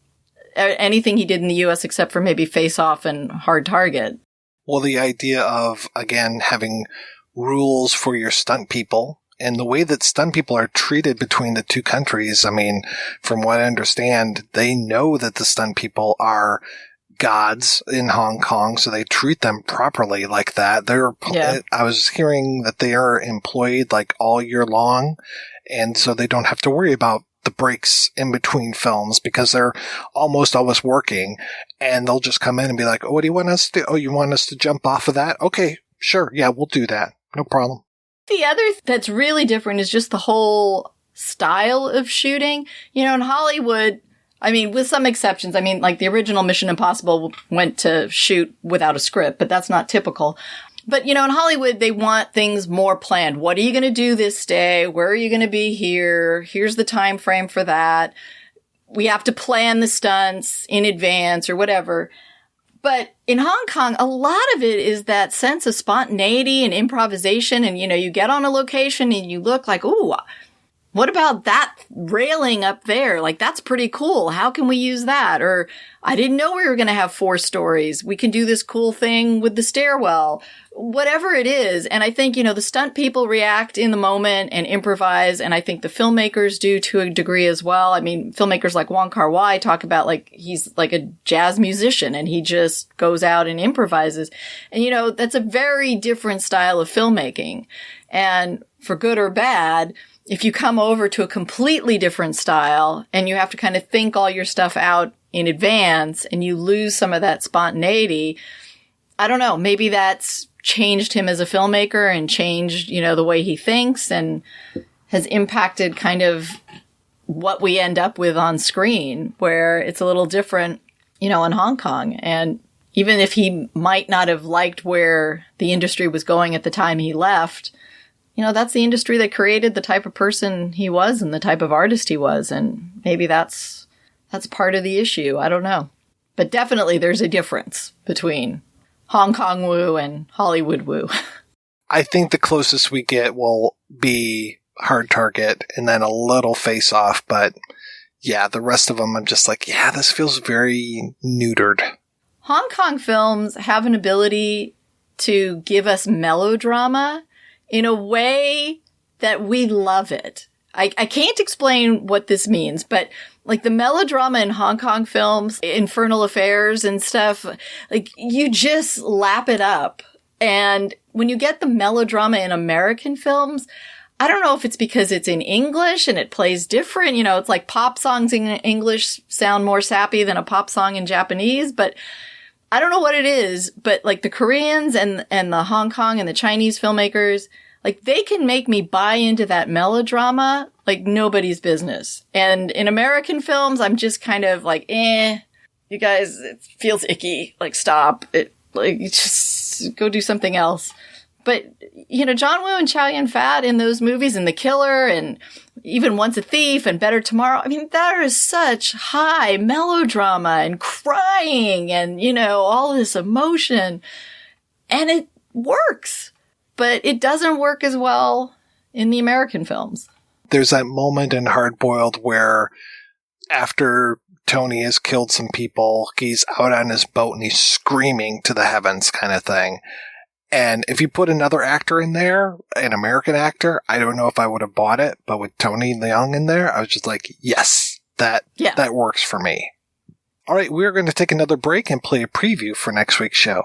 anything he did in the U.S. except for maybe Face Off and Hard Target. Well, the idea of, again, having rules for your stunt people and the way that stunt people are treated between the two countries. I mean, from what I understand, they know that the stunt people are gods in Hong Kong, so they treat them properly like that. I was hearing that they are employed like all year long, and so they don't have to worry about the breaks in between films because they're almost always working, and they'll just come in and be like, oh, what do you want us to do? Oh, you want us to jump off of that? Okay, sure. Yeah, we'll do that. No problem. The other that's really different is just the whole style of shooting. In Hollywood, I mean, with some exceptions, I mean, like the original Mission Impossible went to shoot without a script, but that's not typical. But, in Hollywood, they want things more planned. What are you going to do this day? Where are you going to be here? Here's the time frame for that. We have to plan the stunts in advance or whatever. But in Hong Kong, a lot of it is that sense of spontaneity and improvisation. And, you get on a location and you look like, ooh, what about that railing up there? Like, that's pretty cool. How can we use that? Or I didn't know we were going to have 4 stories. We can do this cool thing with the stairwell, whatever it is. And I think, the stunt people react in the moment and improvise. And I think the filmmakers do to a degree as well. I mean, filmmakers like Wong Kar-wai talk about like, he's like a jazz musician and he just goes out and improvises. And, that's a very different style of filmmaking. And for good or bad, if you come over to a completely different style and you have to kind of think all your stuff out in advance and you lose some of that spontaneity, I don't know, maybe that's changed him as a filmmaker and changed, the way he thinks and has impacted kind of what we end up with on screen, where it's a little different, in Hong Kong. And even if he might not have liked where the industry was going at the time he left, that's the industry that created the type of person he was and the type of artist he was. And maybe that's part of the issue. I don't know. But definitely there's a difference between Hong Kong Woo and Hollywood Woo. I think the closest we get will be Hard Target and then a little Face Off. But yeah, the rest of them, I'm just like, yeah, this feels very neutered. Hong Kong films have an ability to give us melodrama in a way that we love it. I can't explain what this means, but like the melodrama in Hong Kong films, Infernal Affairs and stuff, like you just lap it up. And when you get the melodrama in American films, I don't know if it's because it's in English and it plays different. It's like pop songs in English sound more sappy than a pop song in Japanese, but I don't know what it is, but like the Koreans and the Hong Kong and the Chinese filmmakers, like they can make me buy into that melodrama like nobody's business. And in American films, I'm just kind of like, you guys, it feels icky. Like, stop it. Like, just go do something else. But, John Woo and Chow Yun-Fat in those movies and The Killer and even Once a Thief and Better Tomorrow, I mean, there is such high melodrama and crying and, all this emotion. And it works. But it doesn't work as well in the American films. There's that moment in Hard Boiled where after Tony has killed some people, he's out on his boat and he's screaming to the heavens kind of thing. And if you put another actor in there, an American actor, I don't know if I would have bought it. But with Tony Leung in there, I was just like, yes, that works for me. All right, we're going to take another break and play a preview for next week's show.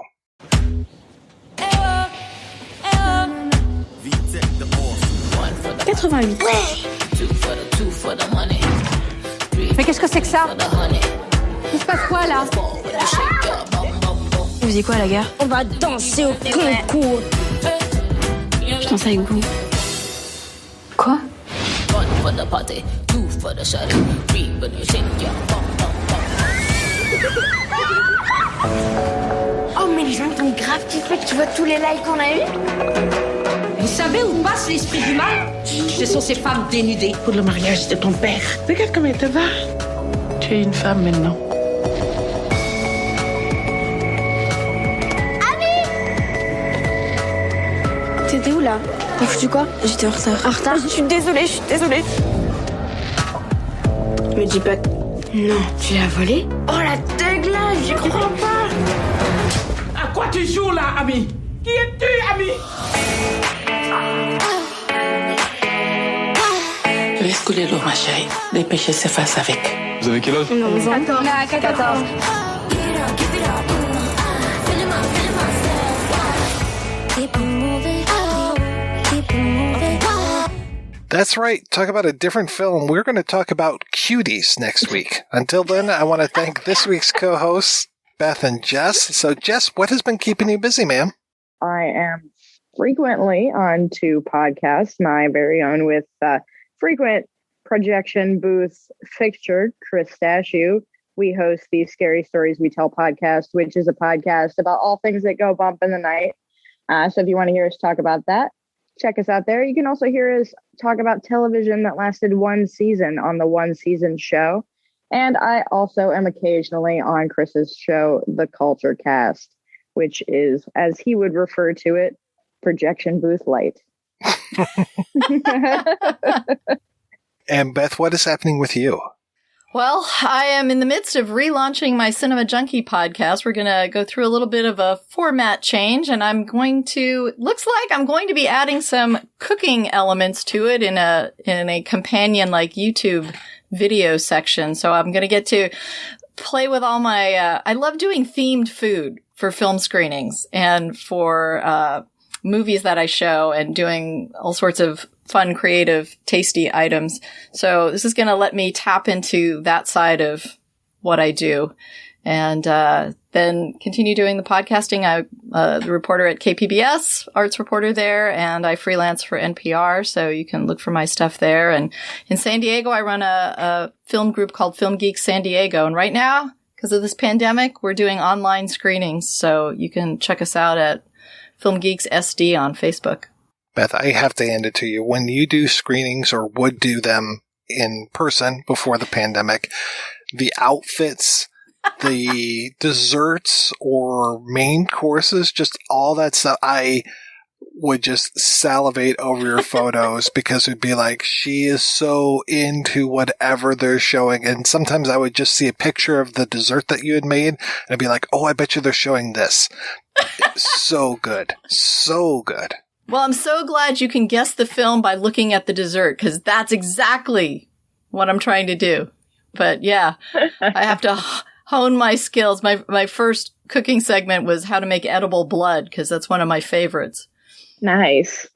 Mais qu'est-ce que c'est que ça? Il se passe quoi là? Vous faisiez quoi à la gare? On va danser au concours. Je danse avec vous. Quoi? Oh mais les gens t'ont grave kiffé que tu vois tous les likes qu'on a eu. Vous savez où passe l'esprit du mal? Ce sont ces femmes dénudées. Pour le mariage de ton père. Regarde comment elle te va. Tu es une femme maintenant. T'étais où là? T'as foutu quoi? J'étais en retard. En retard? Je suis désolée. Me dis pas. Non, tu l'as volé? Oh la dégueulasse, j'y comprends pas. À quoi tu joues là, ami? Qui es-tu, ami? Laisse couler l'eau, ma chérie. Les péchés s'effacent avec. Vous avez quel âge? Non, 14. That's right. Talk about a different film. We're going to talk about cuties next week. Until then, I want to thank this week's co-hosts, Beth and Jess. So, Jess, what has been keeping you busy, ma'am? I am frequently on 2 podcasts, my very own with frequent projection booth fixture, Chris Stashew. We host the Scary Stories We Tell podcast, which is a podcast about all things that go bump in the night. So if you want to hear us talk about that, check us out there. You can also hear us talk about television that lasted 1 season on the 1 season show. And I also am occasionally on Chris's show, The Culture Cast, which is, as he would refer to it, projection booth light. And Beth, what is happening with you? Well, I am in the midst of relaunching my Cinema Junkie podcast. We're going to go through a little bit of a format change, and looks like I'm going to be adding some cooking elements to it in a companion like YouTube video section. So I'm going to get to play with all my, I love doing themed food for film screenings and for, movies that I show and doing all sorts of fun, creative, tasty items. So this is going to let me tap into that side of what I do and then continue doing the podcasting. I'm the reporter at KPBS, arts reporter there, and I freelance for NPR, so you can look for my stuff there. And in San Diego, I run a film group called Film Geeks San Diego. And right now, because of this pandemic, we're doing online screenings, so you can check us out at Film Geeks SD on Facebook. Beth, I have to hand it to you. When you do screenings or would do them in person before the pandemic, the outfits, the desserts or main courses, just all that stuff, I would just salivate over your photos because it'd be like, she is so into whatever they're showing. And sometimes I would just see a picture of the dessert that you had made and I'd be like, oh, I bet you they're showing this. So good. So good. Well, I'm so glad you can guess the film by looking at the dessert, because that's exactly what I'm trying to do. But yeah, I have to hone my skills. My first cooking segment was how to make edible blood, because that's one of my favorites. Nice.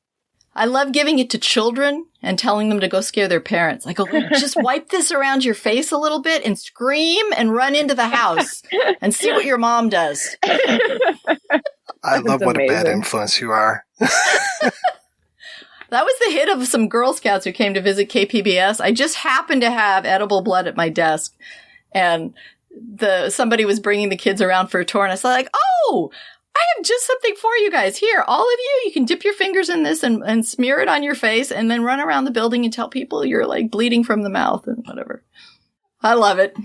I love giving it to children and telling them to go scare their parents. I go, just wipe this around your face a little bit and scream and run into the house and see what your mom does. I love what amazing. A bad influence you are. That was the hit of some Girl Scouts who came to visit KPBS. I just happened to have edible blood at my desk, and somebody was bringing the kids around for a tour, and I said, like, oh, I have just something for you guys. Here, all of you can dip your fingers in this and smear it on your face and then run around the building and tell people you're like bleeding from the mouth and whatever. I love it.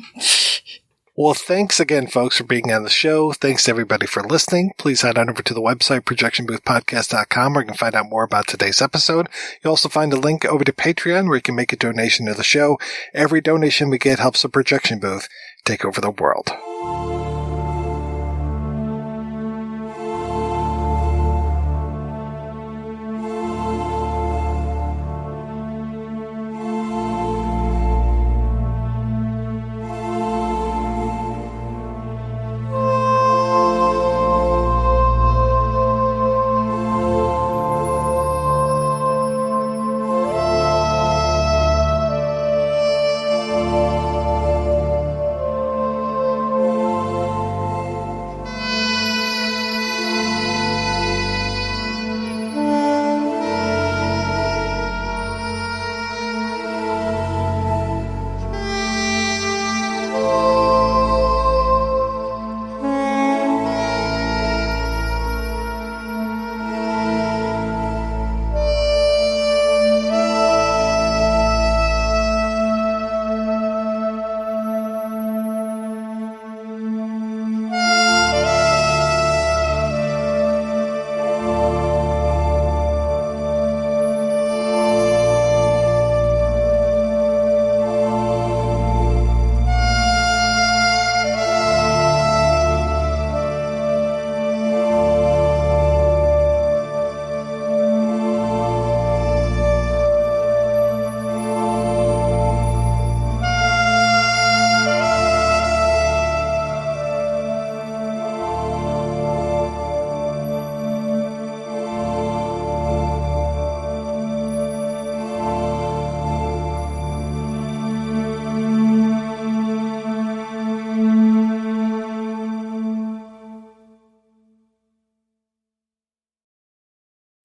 Well, thanks again, folks, for being on the show. Thanks to everybody for listening. Please head on over to the website, projectionboothpodcast.com, where you can find out more about today's episode. You'll also find a link over to Patreon, where you can make a donation to the show. Every donation we get helps the projection booth take over the world.